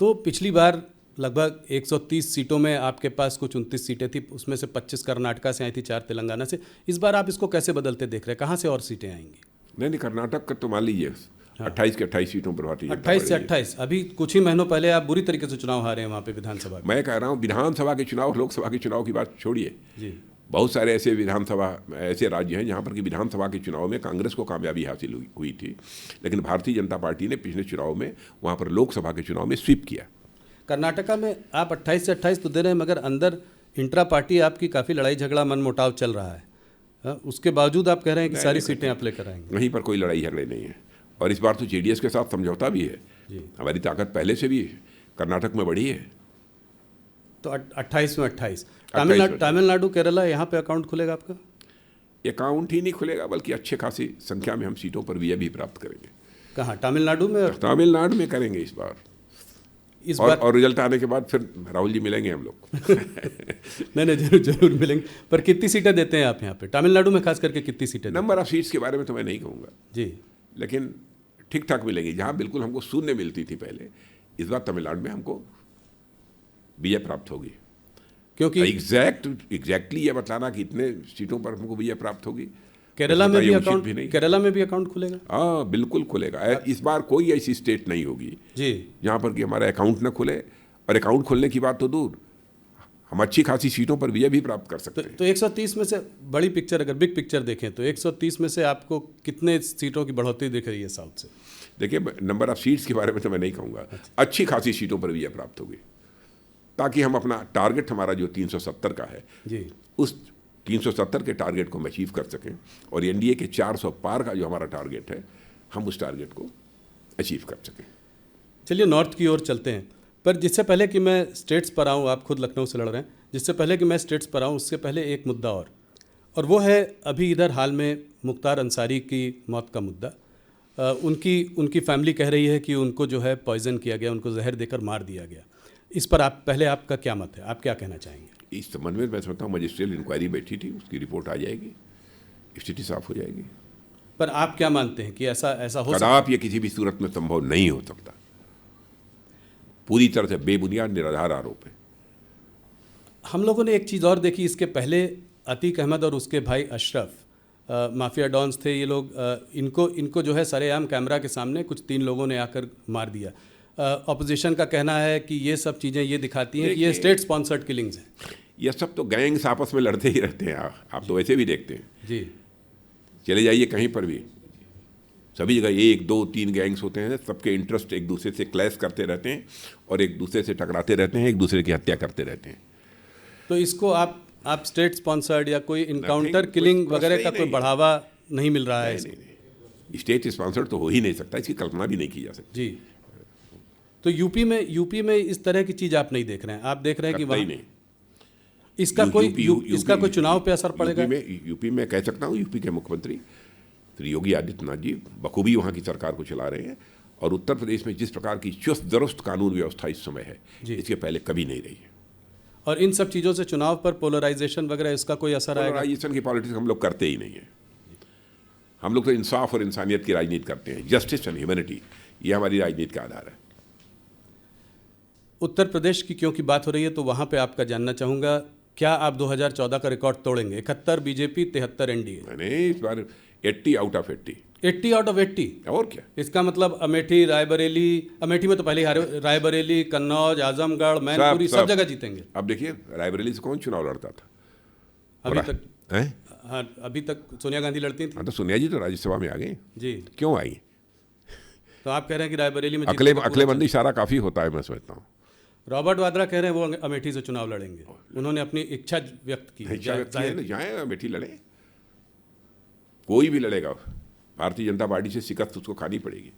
तो पिछली बार लगभग 130 सीटों में आपके पास कुछ 29 सीटें थी, उसमें से 25 कर्नाटका से आई थी, 4 तेलंगाना से। इस बार आप इसको कैसे बदलते देख रहे हैं? कहाँ से और सीटें आएंगी? नहीं, कर्नाटक का तो मान लीजिए 28 के 28 सीटों पर भारतीय 28 से 28। अभी कुछ ही महीनों पहले आप बुरी तरीके से चुनाव हारे हैं वहाँ पे विधानसभा में। मैं कह रहा हूँ विधानसभा के चुनाव, लोकसभा के चुनाव की बात छोड़िए जी, बहुत सारे ऐसे राज्य हैं जहाँ पर कि विधानसभा के चुनाव में कांग्रेस को कामयाबी हासिल हुई थी, लेकिन भारतीय जनता पार्टी ने पिछले चुनाव में वहाँ पर लोकसभा के चुनाव में स्वीप किया। कर्नाटका में आप 28 से 28 तो दे रहे हैं, मगर अंदर इंट्रा पार्टी आपकी काफ़ी लड़ाई झगड़ा मन मुटाव चल रहा है। उसके बावजूद आप कह रहे हैं कि सारी सीटें आप लेकर आएंगे। वहीं पर कोई लड़ाई झगड़े नहीं है, और इस बार तो जेडीएस के साथ समझौता भी है। हमारी ताकत पहले से भी कर्नाटक में बढ़ी है। तो 28 में 28। तमिलनाडु केरला, यहाँ पे अकाउंट खुलेगा आपका? अकाउंट ही नहीं खुलेगा, बल्कि अच्छे खासी संख्या में हम सीटों पर विजय भी प्राप्त करेंगे। कहाँ? तमिलनाडु में? तमिलनाडु में करेंगे इस बार। और रिजल्ट आने के बाद फिर राहुल जी मिलेंगे हम लोग। नहीं, जरूर मिलेंगे। पर कितनी सीटें देते हैं आप यहाँ पे तमिलनाडु में, खास करके कितनी सीटें? नंबर ऑफ सीट्स के बारे में तो मैं नहीं कहूँगा जी, लेकिन ठीक ठाक मिलेगी। जहाँ बिल्कुल हमको शून्य मिलती थी पहले, इस बार तमिलनाडु में हमको विजय प्राप्त होगी। क्योंकि एग्जैक्टली ये बताना कि इतने सीटों पर हमको विजय प्राप्त होगी। केरला में भी अकाउंट खुलेगा? हाँ, बिल्कुल खुलेगा। इस बार कोई ऐसी स्टेट नहीं होगी जी जहाँ पर कि हमारा अकाउंट न खुले, और अकाउंट खुलने की बात तो दूर, हम अच्छी खासी सीटों पर विजय भी प्राप्त कर सकते हैं। तो 130 में से बड़ी पिक्चर, अगर बिग पिक्चर देखें तो 130 में से आपको कितने सीटों की बढ़ोतरी दिख रही है साउथ से? देखिए, नंबर ऑफ सीट्स के बारे में तो मैं नहीं कहूँगा। अच्छी खासी सीटों पर विजय प्राप्त होगी, ताकि हम अपना टारगेट, हमारा जो 370 का है जी, उस 370 के टारगेट को हम अचीव कर सकें, और एनडीए के 400 पार का जो हमारा टारगेट है, हम उस टारगेट को अचीव कर सकें। चलिए नॉर्थ की ओर चलते हैं। पर जिससे पहले कि मैं स्टेट्स पर आऊँ, आप खुद लखनऊ से लड़ रहे हैं, जिससे पहले कि मैं स्टेट्स पर आऊँ उससे पहले एक मुद्दा और वो है अभी इधर हाल में मुख्तार अंसारी की मौत का मुद्दा। उनकी फैमिली कह रही है कि उनको जो है पॉइजन किया गया, उनको जहर देकर मार दिया गया। इस पर आपका क्या मत है? आप क्या कहना चाहेंगे? इस संबंध में मैं समझता हूँ मजिस्ट्रियल इंक्वायरी बैठी थी, उसकी रिपोर्ट आ जाएगी, स्थिति साफ हो जाएगी। पर आप क्या मानते हैं कि ऐसा हो सकता है? कदापि ये किसी भी सूरत में संभव नहीं हो सकता। पूरी तरह से बेबुनियाद निराधार आरोप है। हम लोगों ने एक चीज़ और देखी, इसके पहले अतीक अहमद और उसके भाई अशरफ माफिया डॉन्स थे ये लोग। इनको जो है सरेआम कैमरा के सामने कुछ 3 लोगों ने आकर मार दिया। ऑपोजिशन का कहना है कि ये सब चीज़ें ये दिखाती हैं कि ये स्टेट स्पॉन्सर्ड किलिंग्स हैं। ये सब तो गैंग्स आपस में लड़ते ही रहते हैं। आप तो वैसे भी देखते हैं जी, चले जाइए कहीं पर भी, सभी जगह 1, 2, 3 गैंग्स होते हैं। सबके इंटरेस्ट एक दूसरे से क्लैश करते रहते हैं और एक दूसरे से टकराते रहते हैं, एक दूसरे की हत्या करते रहते हैं। तो इसको आप स्टेट स्पॉन्सर्ड या कोई इनकाउंटर किलिंग वगैरह का कोई बढ़ावा नहीं मिल रहा है? नहीं, स्टेट स्पॉन्सर्ड तो हो ही नहीं सकता, इसकी कल्पना भी नहीं की जा सकती। जी, तो यूपी में इस तरह की चीज़ आप नहीं देख रहे हैं? आप देख रहे हैं कि वहाँ नहीं, इसका कोई चुनाव पे असर पड़ेगा? यूपी में कह सकता हूँ, यूपी के मुख्यमंत्री श्री योगी आदित्यनाथ जी बखूबी वहाँ की सरकार को चला रहे हैं, और उत्तर प्रदेश में जिस प्रकार की चुस्त दुरुस्त कानून व्यवस्था इस समय है, इसके पहले कभी नहीं रही है। और इन सब चीज़ों से चुनाव पर पोलराइजेशन वगैरह इसका कोई असर आएगा? पोलराइजेशन की पॉलिटिक्स हम लोग करते ही नहीं है। हम लोग तो इंसाफ और इंसानियत की राजनीति करते हैं। जस्टिस एंड ह्यूमैनिटी, ये हमारी राजनीति का आधार है। उत्तर प्रदेश की क्योंकि बात हो रही है तो वहाँ पे आपका जानना चाहूँगा, क्या आप 2014 का रिकॉर्ड तोड़ेंगे? 71 बीजेपी, 73 एनडीए। नहीं, इस बार 80 आउट ऑफ 80। 80 out of 80? और क्या? इसका मतलब अमेठी, रायबरेली, अमेठी में तो पहले ही हारे, रायबरेली, कन्नौज, आजमगढ़, मैनपुरी सब जगह जीतेंगे। अब देखिए, रायबरेली से कौन चुनाव लड़ता था अभी तक? हाँ, अभी तक सोनिया गांधी लड़ती थी। हाँ, तो सोनिया जी तो राज्यसभा में आ गई जी। क्यों आई? तो आप कह रहे हैं कि रायबरेली में अकलेमंदी इशारा काफ़ी होता है, मैं समझता हूँ। रॉबर्ट वाड्रा कह रहे हैं वो अमेठी से चुनाव लड़ेंगे। उन्होंने अपनी इच्छा व्यक्त की। जाए अमेठी लड़े, कोई भी लड़ेगा, भारतीय जनता पार्टी से शिकस्त उसको खानी पड़ेगी।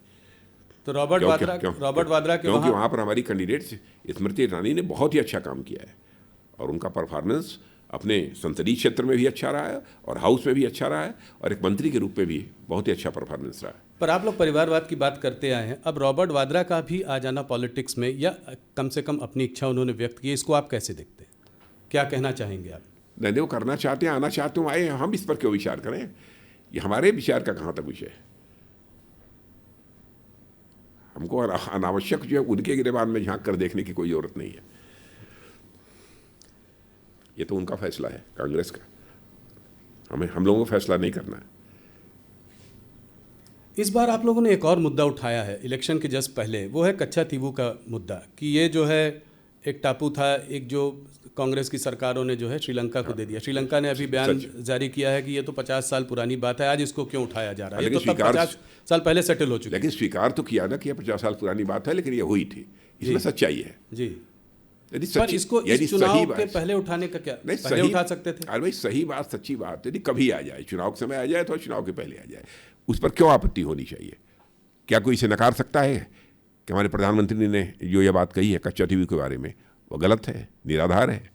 तो रॉबर्ट वाड्रा क्योंकि वहाँ पर हमारी कैंडिडेट स्मृति ईरानी ने बहुत ही अच्छा काम किया है, और उनका परफॉर्मेंस अपने संसदीय क्षेत्र में भी अच्छा रहा है और हाउस में भी अच्छा रहा है, और एक मंत्री के रूप में भी बहुत ही अच्छा परफॉर्मेंस रहा है। पर आप लोग परिवारवाद की बात करते आए हैं, अब रॉबर्ट वाड्रा का भी आ जाना पॉलिटिक्स में, या कम से कम अपनी इच्छा उन्होंने व्यक्त की, इसको आप कैसे देखते हैं? क्या कहना चाहेंगे आप? नहीं, वो करना चाहते हैं, आना चाहते हो, आए, हम इस पर क्यों विचार करें? ये हमारे विचार का कहाँ तक विषय है? हमको अनावश्यक जो है उनके गिरेबान में झांक कर देखने की कोई जरूरत नहीं है। ये तो उनका फैसला है, कांग्रेस का। हम लोगों को फैसला नहीं करना है। इस बार आप लोगों ने एक और मुद्दा उठाया है इलेक्शन के जस्ट पहले, वो है कच्चा तीवू का मुद्दा, कि ये जो है एक टापू था, एक जो कांग्रेस की सरकारों ने जो है श्रीलंका को दे दिया। श्रीलंका ने अभी बयान जारी किया है कि ये तो 50 साल पुरानी बात है, आज इसको क्यों उठाया जा रहा है? ये तो तब 50 साल पहले सेटल हो चुकी है। लेकिन स्वीकार तो किया ना कि ये 50 साल पुरानी बात है, लेकिन ये हुई थी, इसमें सच्चाई है जी। यदि पर इसको इस चुनाव के पहले उठाने का क्या, नहीं, पहले उठा सकते थे? अरे भाई, सही बात, सच्ची बात, यदि कभी आ जाए, चुनाव के समय आ जाए तो चुनाव के पहले आ जाए, उस पर क्यों आपत्ति होनी चाहिए? क्या कोई इसे नकार सकता है कि हमारे प्रधानमंत्री ने जो ये बात कही है कच्चा टीवी के बारे में वो गलत है, निराधार है?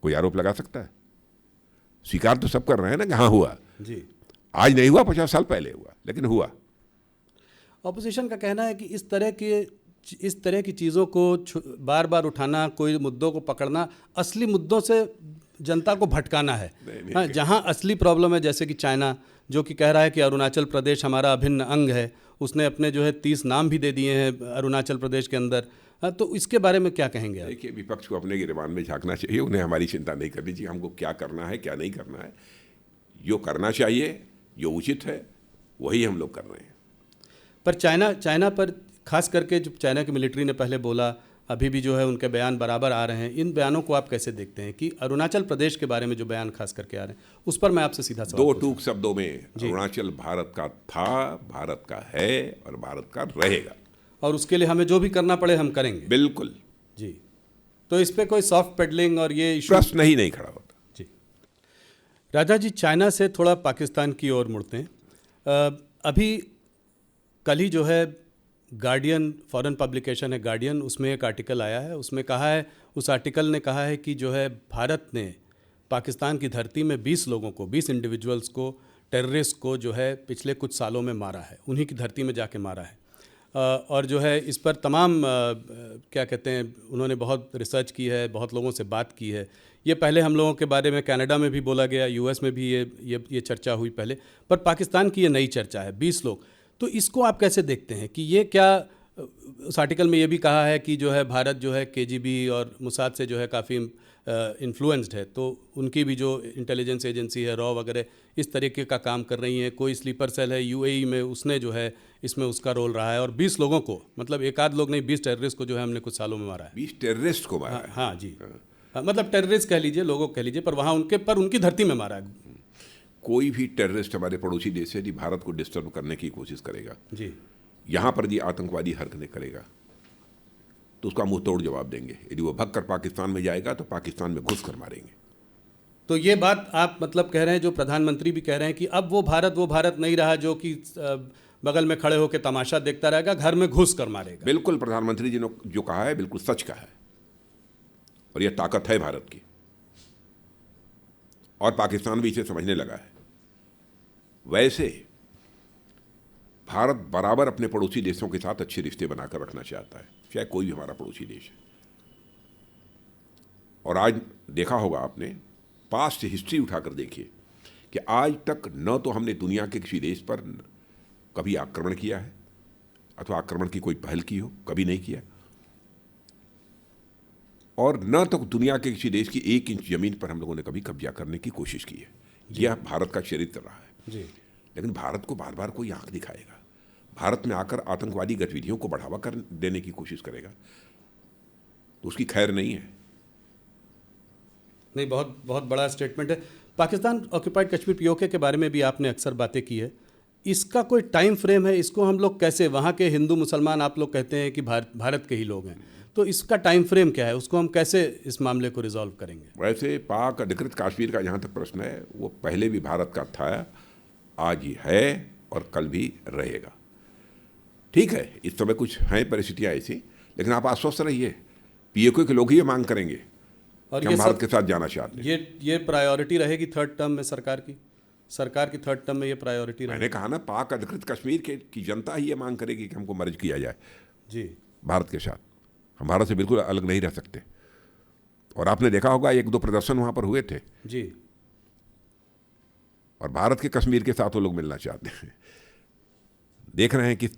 कोई आरोप लगा सकता है? स्वीकार तो सब कर रहे हैं ना कि हाँ हुआ जी। आज नहीं हुआ, 50 साल पहले हुआ, लेकिन हुआ। ऑपोजिशन का कहना है कि इस तरह की चीज़ों को बार बार उठाना, कोई मुद्दों को पकड़ना, असली मुद्दों से जनता को भटकाना है। हाँ, जहाँ असली प्रॉब्लम है, जैसे कि चाइना जो कि कह रहा है कि अरुणाचल प्रदेश हमारा अभिन्न अंग है, उसने अपने जो है 30 नाम भी दे दिए हैं अरुणाचल प्रदेश के अंदर। हाँ, तो इसके बारे में क्या कहेंगे आप? देखिए, विपक्ष को अपने गिरेबान में झांकना चाहिए, उन्हें हमारी चिंता नहीं करनी चाहिए हमको क्या करना है क्या नहीं करना है। जो करना चाहिए, जो उचित है, वही हम लोग कर रहे हैं। पर चाइना पर खास करके जो चाइना की मिलिट्री ने पहले बोला, अभी भी जो है उनके बयान बराबर आ रहे हैं, इन बयानों को आप कैसे देखते हैं कि अरुणाचल प्रदेश के बारे में जो बयान खास करके आ रहे हैं, उस पर मैं आपसे सीधा सवाल दो टूक शब्दों में, अरुणाचल भारत का था, भारत का है और भारत का रहेगा, और उसके लिए हमें जो भी करना पड़े हम करेंगे। बिल्कुल जी। तो इस पे कोई सॉफ्ट पेडलिंग और ये इशू प्रश्न नहीं खड़ा होता जी। राजा जी, चाइना से थोड़ा पाकिस्तान की ओर मुड़ते हैं। अभी कल ही जो है गार्डियन, फॉरेन पब्लिकेशन है गार्डियन, उसमें एक आर्टिकल आया है, उसमें कहा है, उस आर्टिकल ने कहा है कि जो है भारत ने पाकिस्तान की धरती में 20 लोगों को, 20 इंडिविजुअल्स को, टेररिस्ट को जो है पिछले कुछ सालों में मारा है, उन्हीं की धरती में जाके मारा है। और जो है इस पर तमाम क्या कहते हैं, उन्होंने बहुत रिसर्च की है, बहुत लोगों से बात की है। ये पहले हम लोगों के बारे में कनाडा में भी बोला गया, यूएस में भी ये चर्चा हुई पहले, पर पाकिस्तान की ये नई चर्चा है, 20 लोग। तो इसको आप कैसे देखते हैं कि ये क्या, उस आर्टिकल में ये भी कहा है कि जो है भारत जो है केजीबी और मोसाद से जो है काफ़ी इन्फ्लुएंस्ड है, तो उनकी भी जो इंटेलिजेंस एजेंसी है, रॉ वगैरह, इस तरीके का काम कर रही हैं। कोई स्लीपर सेल है यूएई में, उसने जो है इसमें उसका रोल रहा है, और 20 लोगों को, मतलब एक आध लोग नहीं, 20 टेररिस्ट को जो है हमने कुछ सालों में मारा है। 20 टेररिस्ट को मारा है? हाँ जी, मतलब टेररिस्ट कह लीजिए, लोगों कह लीजिए, पर वहाँ उनकी धरती में मारा है। कोई भी टेररिस्ट हमारे पड़ोसी देश से यदि भारत को डिस्टर्ब करने की कोशिश करेगा जी, यहाँ पर यदि आतंकवादी हरकतें करेगा तो उसका मुंह तोड़ जवाब देंगे। यदि वो भग कर पाकिस्तान में जाएगा तो पाकिस्तान में घुस कर मारेंगे। तो ये बात आप मतलब कह रहे हैं, जो प्रधानमंत्री भी कह रहे हैं कि अब वो भारत नहीं रहा जो कि बगल में खड़े होकर तमाशा देखता रहेगा, घर में घुस कर मारेगा। बिल्कुल, प्रधानमंत्री जी ने जो कहा है बिल्कुल सच कहा है, और यह ताकत है भारत की, और पाकिस्तान भी इसे समझने लगा है। वैसे भारत बराबर अपने पड़ोसी देशों के साथ अच्छे रिश्ते बनाकर रखना चाहता है, चाहे कोई भी हमारा पड़ोसी देश है। और आज देखा होगा आपने, पास्ट हिस्ट्री उठाकर देखिए कि आज तक न तो हमने दुनिया के किसी देश पर कभी आक्रमण किया है, अथवा आक्रमण की कोई पहल की हो, कभी नहीं किया, और न तो दुनिया के किसी देश की 1 इंच जमीन पर हम लोगों ने कभी कब्जा करने की कोशिश की है। यह भारत का चरित्र रहा है जी। लेकिन भारत को बार बार कोई आंख दिखाएगा, भारत में आकर आतंकवादी गतिविधियों को बढ़ावा कर देने की कोशिश करेगा, तो उसकी खैर नहीं है। नहीं, बहुत बहुत बड़ा स्टेटमेंट है। पाकिस्तान ऑक्यूपाइड कश्मीर पीओके के बारे में भी आपने अक्सर बातें की है, इसका कोई टाइम फ्रेम है? इसको हम लोग कैसे, वहाँ के हिंदू मुसलमान आप लोग कहते हैं कि भारत के ही लोग हैं, तो इसका टाइम फ्रेम क्या है? उसको हम कैसे इस मामले को रिजॉल्व करेंगे? वैसे पाक अधिकृत कश्मीर का जहाँ तक प्रश्न है, वो पहले भी भारत का था, आज ही है और कल भी रहेगा। ठीक है, इस समय कुछ हैं परिस्थितियाँ ऐसी, लेकिन आप आश्वस्त रहिए, पीओके के लोग ही ये मांग करेंगे और ये भारत के साथ जाना चाहते हैं। ये प्रायोरिटी रहेगी 3rd टर्म में सरकार की? सरकार की थर्ड टर्म में ये प्रायोरिटी रहे? मैंने कहा ना, पाक अधिकृत कश्मीर की जनता ही ये मांग करेगी कि हमको मर्ज किया जाए जी। भारत के साथ। हम भारत से बिल्कुल अलग नहीं रह सकते। और आपने देखा होगा 1-2 प्रदर्शन वहाँ पर हुए थे जी। और भारत के कश्मीर के साथ वो लोग मिलना चाहते हैं। देख रहे हैं कि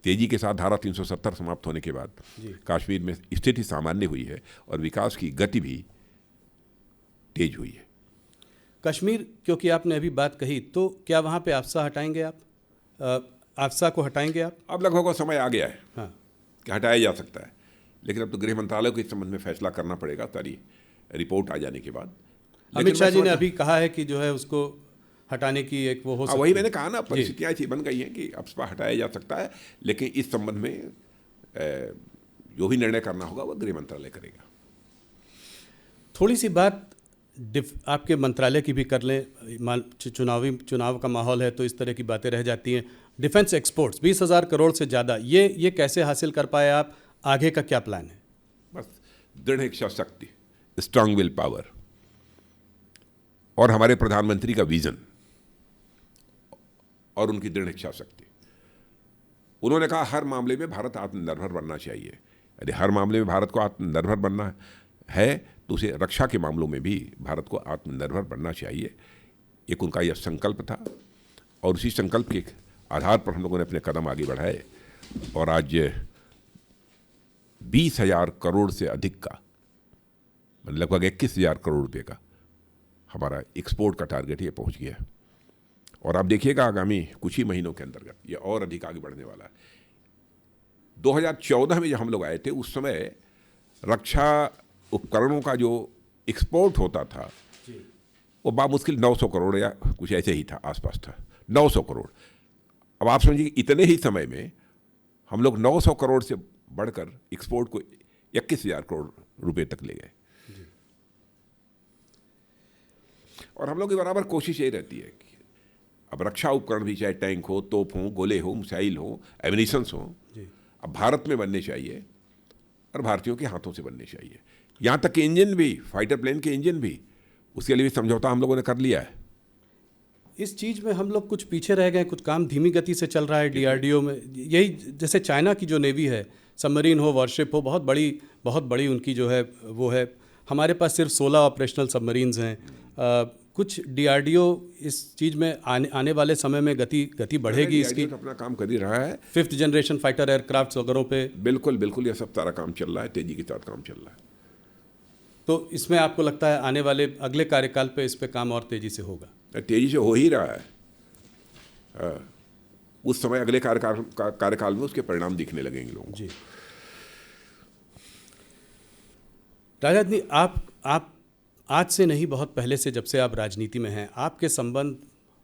तेजी के साथ धारा 370 समाप्त होने के बाद कश्मीर में स्थिति सामान्य हुई है और विकास की गति भी तेज हुई है। कश्मीर, क्योंकि आपने अभी बात कही, तो क्या वहाँ पे आफ्सा हटाएंगे आप? आफ्सा को हटाएंगे आप? अब लगभग वो समय आ गया है हाँ, कि हटाया जा सकता है, लेकिन अब तो गृह मंत्रालय को इस संबंध में फैसला करना पड़ेगा सारी रिपोर्ट आ जाने के बाद। अमित शाह जी ने अभी कहा है कि जो है उसको हटाने की एक वो हो सकती है। वही मैंने कहा ना, परिस्थितियाँ ऐसी बन गई हैं कि आफ्सा हटाया जा सकता है, लेकिन इस संबंध में जो भी निर्णय करना होगा वो गृह मंत्रालय करेगा। थोड़ी सी बात आपके मंत्रालय की भी कर लें। चुनाव का माहौल है तो इस तरह की बातें रह जाती हैं। डिफेंस एक्सपोर्ट्स 20,000 करोड़ से ज़्यादा, ये कैसे हासिल कर पाए आप? आगे का क्या प्लान है? बस दृढ़ इच्छा शक्ति, स्ट्रांग विल पावर, और हमारे प्रधानमंत्री का विजन और उनकी दृढ़ इच्छा शक्ति। उन्होंने कहा हर मामले में भारत आत्मनिर्भर बनना चाहिए। यदि हर मामले में भारत को आत्मनिर्भर बनना है तो उसे रक्षा के मामलों में भी भारत को आत्मनिर्भर बनना चाहिए। एक उनका यह संकल्प था और उसी संकल्प के आधार पर हम लोगों ने अपने कदम आगे बढ़ाए और आज 20,000 करोड़ से अधिक का, लगभग 21,000 करोड़ रुपए का हमारा एक्सपोर्ट का टारगेट ये पहुंच गया। और आप देखिएगा आगामी कुछ ही महीनों के अंतर्गत ये और अधिक आगे बढ़ने वाला है। 2014 में जब हम लोग आए थे उस समय रक्षा उपकरणों का जो एक्सपोर्ट होता था वो बामुश्किल 900 करोड़ या कुछ ऐसे ही था, आसपास था 900 करोड़। अब आप समझिए इतने ही समय में हम लोग 900 करोड़ से बढ़कर एक्सपोर्ट को 21,000 करोड़ रुपए तक ले गए। और हम लोग की बराबर कोशिश यही रहती है कि अब रक्षा उपकरण भी, चाहे टैंक हो, तोप हो, गोले हो, मिसाइल हो, एमिनिशंस हो, अब भारत में बनने चाहिए और भारतीयों के हाथों से बनने चाहिए। यहाँ तक कि इंजन भी, फाइटर प्लेन के इंजन भी, उसके लिए भी समझौता हम लोगों ने कर लिया है। इस चीज़ में हम लोग कुछ पीछे रह गए, कुछ काम धीमी गति से चल रहा है डीआरडीओ में। यही जैसे चाइना की जो नेवी है, सबमरीन हो, वॉरशिप हो, बहुत बड़ी उनकी जो है वो है। हमारे पास सिर्फ 16 ऑपरेशनल सबमरीन्स हैं। कुछ डीआरडीओ इस चीज़ में आने वाले समय में गति बढ़ेगी इसकी। अपना काम कर ही रहा है। 5th जनरेशन फाइटर एयरक्राफ्ट वगैरह पे बिल्कुल ये सब सारा काम चल रहा है, तेजी के साथ काम चल रहा है। तो इसमें आपको लगता है आने वाले अगले कार्यकाल पे इस पे काम और तेजी से होगा? तेजी से हो ही रहा है। उस समय अगले कार्यकाल में उसके परिणाम दिखने लगेंगे लोगों को। जी। राजनाथ जी, आप आज से नहीं, बहुत पहले से, जब से आप राजनीति में हैं, आपके संबंध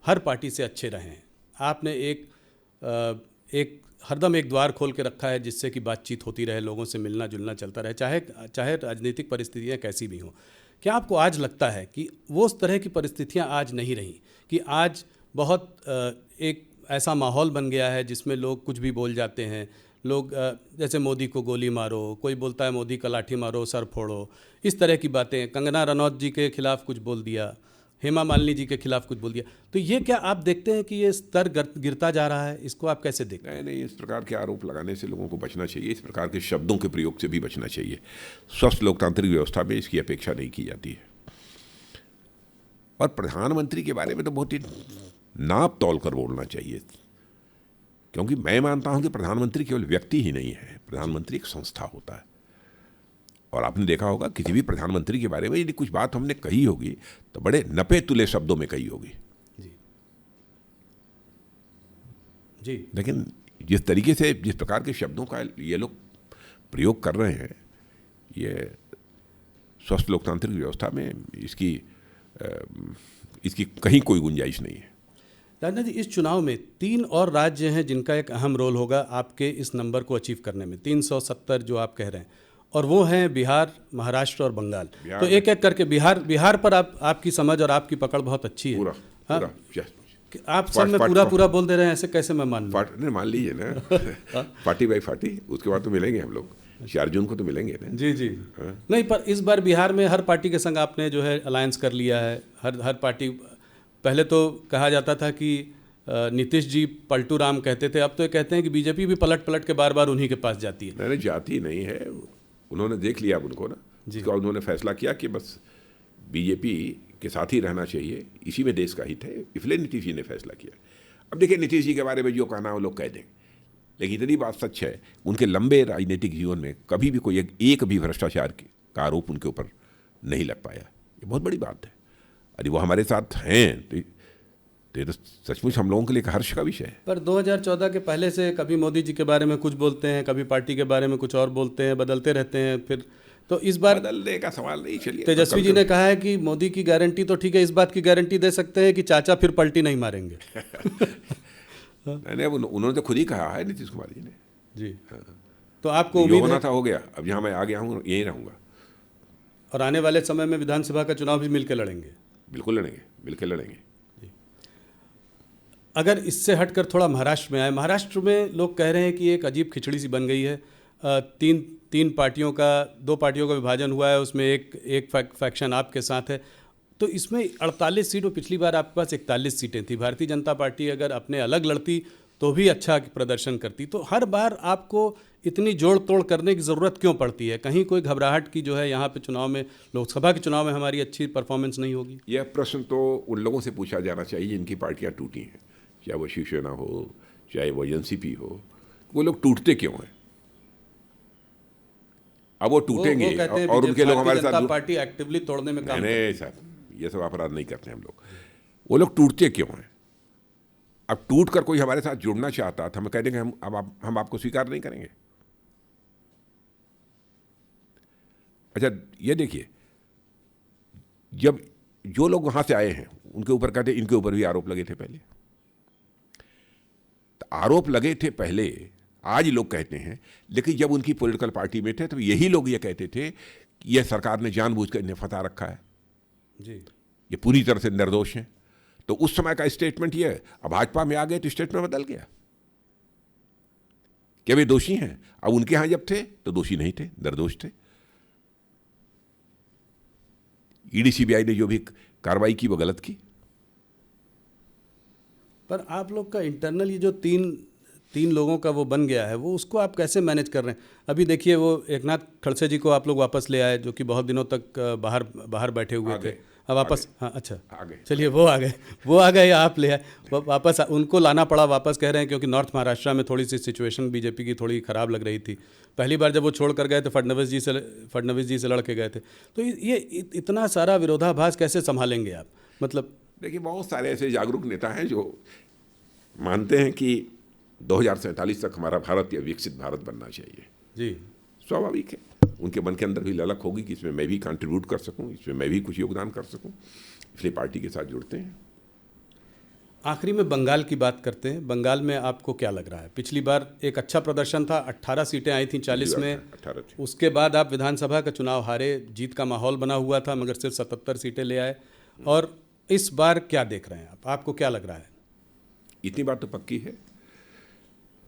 हर पार्टी से अच्छे रहे हैं। आपने एक हरदम एक द्वार खोल के रखा है जिससे कि बातचीत होती रहे, लोगों से मिलना जुलना चलता रहे, चाहे राजनीतिक परिस्थितियां कैसी भी हों। क्या आपको आज लगता है कि वो उस तरह की परिस्थितियां आज नहीं रहीं, कि आज बहुत एक ऐसा माहौल बन गया है जिसमें लोग कुछ भी बोल जाते हैं? लोग जैसे मोदी को गोली मारो, कोई बोलता है मोदी का लाठी मारो, सर फोड़ो, इस तरह की बातें। कंगना रनौत जी के खिलाफ कुछ बोल दिया, हेमा मालिनी जी के खिलाफ कुछ बोल दिया। तो ये क्या आप देखते हैं कि ये स्तर गिरता जा रहा है? इसको आप कैसे देखते हैं? नहीं, इस प्रकार के आरोप लगाने से लोगों को बचना चाहिए। इस प्रकार के शब्दों के प्रयोग से भी बचना चाहिए। स्वस्थ लोकतांत्रिक व्यवस्था में इसकी अपेक्षा नहीं की जाती है। और प्रधानमंत्री के बारे में तो बहुत ही नाप तोल कर बोलना चाहिए, क्योंकि मैं मानता हूं कि प्रधानमंत्री केवल व्यक्ति ही नहीं है, प्रधानमंत्री एक संस्था होता है। और आपने देखा होगा किसी भी प्रधानमंत्री के बारे में यदि कुछ बात हमने कही होगी तो बड़े नपे तुले शब्दों में कही होगी। जी। लेकिन जिस तरीके से, जिस प्रकार के शब्दों का ये लोग प्रयोग कर रहे हैं, ये स्वस्थ लोकतांत्रिक व्यवस्था में इसकी कहीं कोई गुंजाइश नहीं है। राजनाथ जी, इस चुनाव में 3 और राज्य हैं जिनका एक अहम रोल होगा आपके इस नंबर को अचीव करने में, 370 जो आप कह रहे हैं, और वो हैं बिहार, महाराष्ट्र और बंगाल। तो एक एक करके बिहार पर आपकी समझ और आपकी पकड़ बहुत अच्छी है। पूरा आप सब में पूरा बोल दे रहे हैं, ऐसे कैसे मैं मान लूं? नहीं, मान लीजिए ना। पार्टी बाई पार्टी, उसके बाद तो मिलेंगे हम लोग, 4 जून को तो मिलेंगे ना। जी। नहीं, पर इस बार बिहार में हर पार्टी के संग आपने जो है अलायंस कर लिया है। हर पार्टी पहले तो कहा जाता था कि नीतीश जी पलटू राम कहते थे, अब तो ये कहते हैं कि बीजेपी भी पलट पलट के बार बार उन्हीं के पास जाती है। नहीं, जाती नहीं है, उन्होंने देख लिया अब उनको ना, उसका उन्होंने फैसला किया कि बस बीजेपी के साथ ही रहना चाहिए, इसी में देश का हित है, इसलिए नीतीश जी ने फैसला किया। अब देखिए, नीतीश जी के बारे में जो कहना वो लोग कह देंगे, लेकिन इतनी बात सच है, उनके लंबे राजनीतिक जीवन में कभी भी कोई एक भी भ्रष्टाचार का आरोप उनके ऊपर नहीं लग पाया। ये बहुत बड़ी बात है। अरे वो हमारे साथ हैं तो ये तो सचमुच हम लोगों के लिए हर्ष का विषय है। पर 2014 के पहले से कभी मोदी जी के बारे में कुछ बोलते हैं, कभी पार्टी के बारे में कुछ और बोलते हैं, बदलते रहते हैं। फिर तो इस बार बदलने का सवाल नहीं। चलिए, तेजस्वी जी ने कहा है कि मोदी की गारंटी तो ठीक है, इस बात की गारंटी दे सकते हैं कि चाचा फिर पलटी नहीं मारेंगे। नहीं, उन्होंने तो खुद ही कहा है, नीतीश कुमार जी ने। जी, तो आपको उम्मीद होना है था हो गया, अब यहाँ मैं आ गया हूँ, यहीं रहूँगा। और आने वाले समय में विधानसभा का चुनाव भी मिलकर लड़ेंगे? बिल्कुल लड़ेंगे, मिलकर लड़ेंगे। अगर इससे हटकर थोड़ा महाराष्ट्र में आए, महाराष्ट्र में लोग कह रहे हैं कि एक अजीब खिचड़ी सी बन गई है। तीन पार्टियों का, 2 पार्टियों का विभाजन हुआ है, उसमें एक फैक्शन आपके साथ है। तो इसमें 48 सीटों, पिछली बार आपके पास 41 सीटें थी। भारतीय जनता पार्टी अगर अपने अलग लड़ती तो भी अच्छा प्रदर्शन करती। तो हर बार आपको इतनी जोड़ तोड़ करने की ज़रूरत क्यों पड़ती है? कहीं कोई घबराहट की जो है यहाँ पे चुनाव में, लोकसभा के चुनाव में हमारी अच्छी परफॉर्मेंस नहीं होगी? यह प्रश्न तो उन लोगों से पूछा जाना चाहिए जिनकी पार्टियाँ टूटी हैं, चाहे वो शिवसेना हो, चाहे वो एनसीपी हो। वो लोग टूटते क्यों हैं? अब वो टूटेंगे और उनके लोग हमारे साथ, पार्टी एक्टिवली तोड़ने में काम नहीं सर, ये सब अपराध नहीं करते हम लोग। वो लोग टूटते क्यों हैं? अब टूट कर कोई हमारे साथ जुड़ना चाहता था, हम कह देंगे हम आपको स्वीकार नहीं करेंगे। अच्छा, ये देखिए, जब जो लोग वहां से आए हैं उनके ऊपर कहते, इनके ऊपर भी आरोप लगे थे पहले, तो आरोप लगे थे पहले, आज लोग कहते हैं, लेकिन जब उनकी पॉलिटिकल पार्टी में थे तो यही लोग ये कहते थे कि यह सरकार ने जानबूझकर इन्हें फंसा रखा है जी, ये पूरी तरह से निर्दोष हैं। तो उस समय का स्टेटमेंट ये है। अब भाजपा में आ गए तो स्टेटमेंट बदल गया, क्या वे दोषी हैं? अब उनके यहां जब थे तो दोषी नहीं थे, निर्दोष थे। ईडी सीबीआई ने जो भी कार्रवाई की वो गलत की। पर आप लोग का इंटरनल ये जो तीन लोगों का वो बन गया है, वो उसको आप कैसे मैनेज कर रहे हैं? अभी देखिए, वो एकनाथ खड़से जी को आप लोग वापस ले आए, जो कि बहुत दिनों तक बाहर बैठे हुए थे। अब वापस, हाँ, अच्छा, चलिए, वो आ गए, आप ले आए वापस। उनको लाना पड़ा वापस, कह रहे हैं क्योंकि नॉर्थ महाराष्ट्र में थोड़ी सी सिचुएशन बीजेपी की थोड़ी ख़राब लग रही थी। पहली बार जब वो छोड़ कर गए तो फडणवीस जी से लड़ के गए थे। तो ये इतना सारा विरोधाभास कैसे संभालेंगे आप? मतलब देखिए, बहुत सारे ऐसे जागरूक नेता हैं जो मानते हैं कि 2047 तक हमारा भारत या विकसित भारत बनना चाहिए। जी, स्वाभाविक है, उनके मन के अंदर भी ललक होगी कि इसमें मैं भी कंट्रीब्यूट कर सकूं, इसमें मैं भी कुछ योगदान कर सकूं, इसलिए पार्टी के साथ जुड़ते हैं। आखिरी में बंगाल की बात करते हैं। बंगाल में आपको क्या लग रहा है? पिछली बार एक अच्छा प्रदर्शन था, 18 सीटें आई थी 40 में, 18 थी। उसके बाद आप विधानसभा का चुनाव हारे, जीत का माहौल बना हुआ था, मगर सिर्फ 77 सीटें ले आए। और इस बार क्या देख रहे हैं आप? आपको क्या लग रहा है? इतनी बात तो पक्की है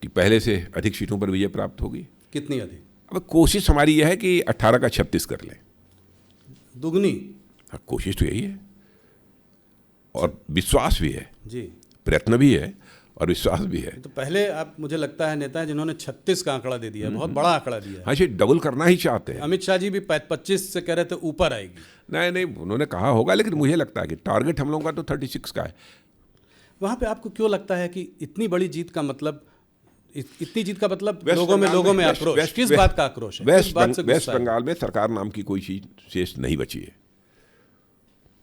कि पहले से अधिक सीटों पर विजय प्राप्त होगी। कितनी अधिक? अब कोशिश हमारी यह है कि 18 का 36 कर लें। दुगनी? हाँ, कोशिश तो यही है और विश्वास भी है जी, प्रयत्न भी है और विश्वास भी है। तो पहले आप, मुझे लगता है, नेता है जिन्होंने 36 का आंकड़ा दे दिया है, बहुत बड़ा आंकड़ा दिया है। हाँ, ये डबल करना ही चाहते हैं। अमित शाह जी भी 25 से कह रहे थे ऊपर आएगी। नहीं, उन्होंने कहा होगा, लेकिन मुझे लगता है कि टारगेट हम लोगों का तो 36 का है। वहाँ पे आपको क्यों लगता है कि इतनी बड़ी जीत का मतलब, इतनी जीत का मतलब लोगों में आक्रोश? किस बात का आक्रोश है? वेस्ट बंगाल में सरकार नाम की कोई चीज शेष नहीं बची है।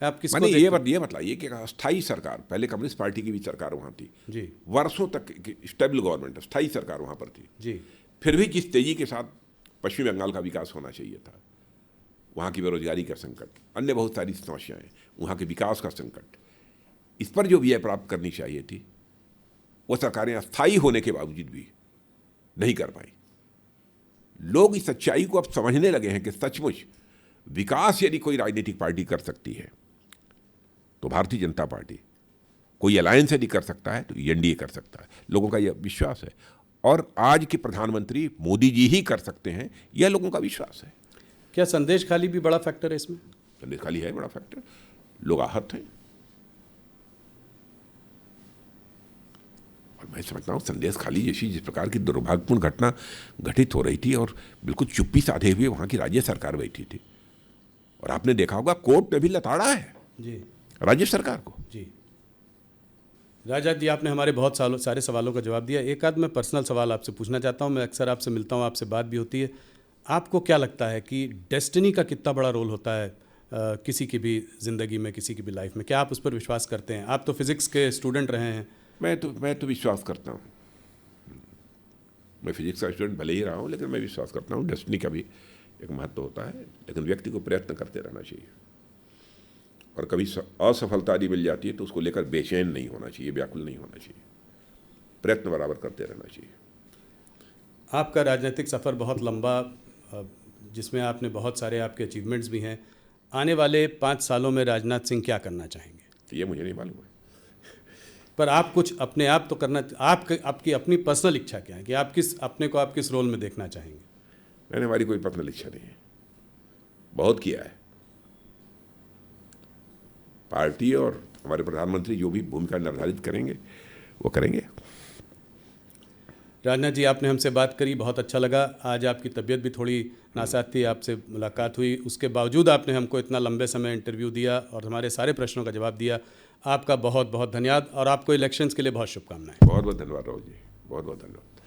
आप किसको ये मत लाइए कि स्थायी सरकार, पहले कम्युनिस्ट पार्टी की भी सरकार वहाँ थी जी, वर्षों तक स्टेबल गवर्नमेंट, स्थायी सरकार वहाँ पर थी जी, फिर भी जिस तेजी के साथ पश्चिम बंगाल का विकास होना चाहिए था, वहाँ की बेरोजगारी का संकट, अन्य बहुत सारी समस्याएं, वहाँ के विकास का संकट, इस पर जो विजय प्राप्त करनी चाहिए थी वो सरकारें अस्थायी होने के बावजूद भी नहीं कर पाई। लोग इस सच्चाई को अब समझने लगे हैं कि सचमुच विकास यदि कोई राजनीतिक पार्टी कर सकती है तो भारतीय जनता पार्टी, कोई अलायंस यदि कर सकता है तो एनडीए कर सकता है। लोगों का यह विश्वास है और आज के प्रधानमंत्री मोदी जी ही कर सकते हैं, यह लोगों का विश्वास है। क्या संदेश खाली भी बड़ा फैक्टर है इसमें? संदेश खाली है बड़ा फैक्टर। लोग आहत हैं, मैं समझता हूँ संदेश खाली जैसी जिस प्रकार की दुर्भाग्यपूर्ण घटना घटित हो रही थी और बिल्कुल चुप्पी साधे हुए वहाँ की राज्य सरकार बैठी थी, और आपने देखा होगा कोर्ट में भी लताड़ा है जी राज्य सरकार को। जी। राजा जी, आपने हमारे बहुत सारे सवालों का जवाब दिया। एक आध मैं पर्सनल सवाल आपसे पूछना चाहता हूँ। मैं अक्सर आपसे मिलता हूँ, आपसे बात भी होती है। आपको क्या लगता है कि डेस्टिनी का कितना बड़ा रोल होता है किसी की भी ज़िंदगी में, किसी की भी लाइफ में? क्या आप उस पर विश्वास करते हैं? आप तो फिज़िक्स के स्टूडेंट रहे हैं। मैं तो विश्वास करता हूँ। मैं फिजिक्स का स्टूडेंट भले ही रहा हूँ, लेकिन मैं विश्वास करता हूँ डेस्टिनी का भी एक महत्व होता है, लेकिन व्यक्ति को प्रयत्न करते रहना चाहिए। और कभी असफलता यदि मिल जाती है तो उसको लेकर बेचैन नहीं होना चाहिए, व्याकुल नहीं होना चाहिए, प्रयत्न बराबर करते रहना चाहिए। आपका राजनीतिक सफ़र बहुत लंबा, जिसमें आपने बहुत सारे आपके अचीवमेंट्स भी हैं। आने वाले 5 सालों में राजनाथ सिंह क्या करना चाहेंगे? तो ये मुझे नहीं मालूम है। पर आप कुछ अपने आप तो करना, आपकी अपनी पर्सनल इच्छा क्या है कि आप किस रोल में देखना चाहेंगे? मैंने हमारी कोई पर्सनल इच्छा नहीं है, बहुत किया है। पार्टी और हमारे प्रधानमंत्री जो भी भूमिका निर्धारित करेंगे वो करेंगे। राजनाथ जी, आपने हमसे बात करी, बहुत अच्छा लगा। आज आपकी तबीयत भी थोड़ी नासाज थी, आपसे मुलाकात हुई, उसके बावजूद आपने हमको इतना लंबे समय इंटरव्यू दिया और हमारे सारे प्रश्नों का जवाब दिया। आपका बहुत बहुत धन्यवाद, और आपको इलेक्शंस के लिए बहुत शुभकामनाएं। बहुत बहुत धन्यवाद राहुल जी, बहुत बहुत धन्यवाद।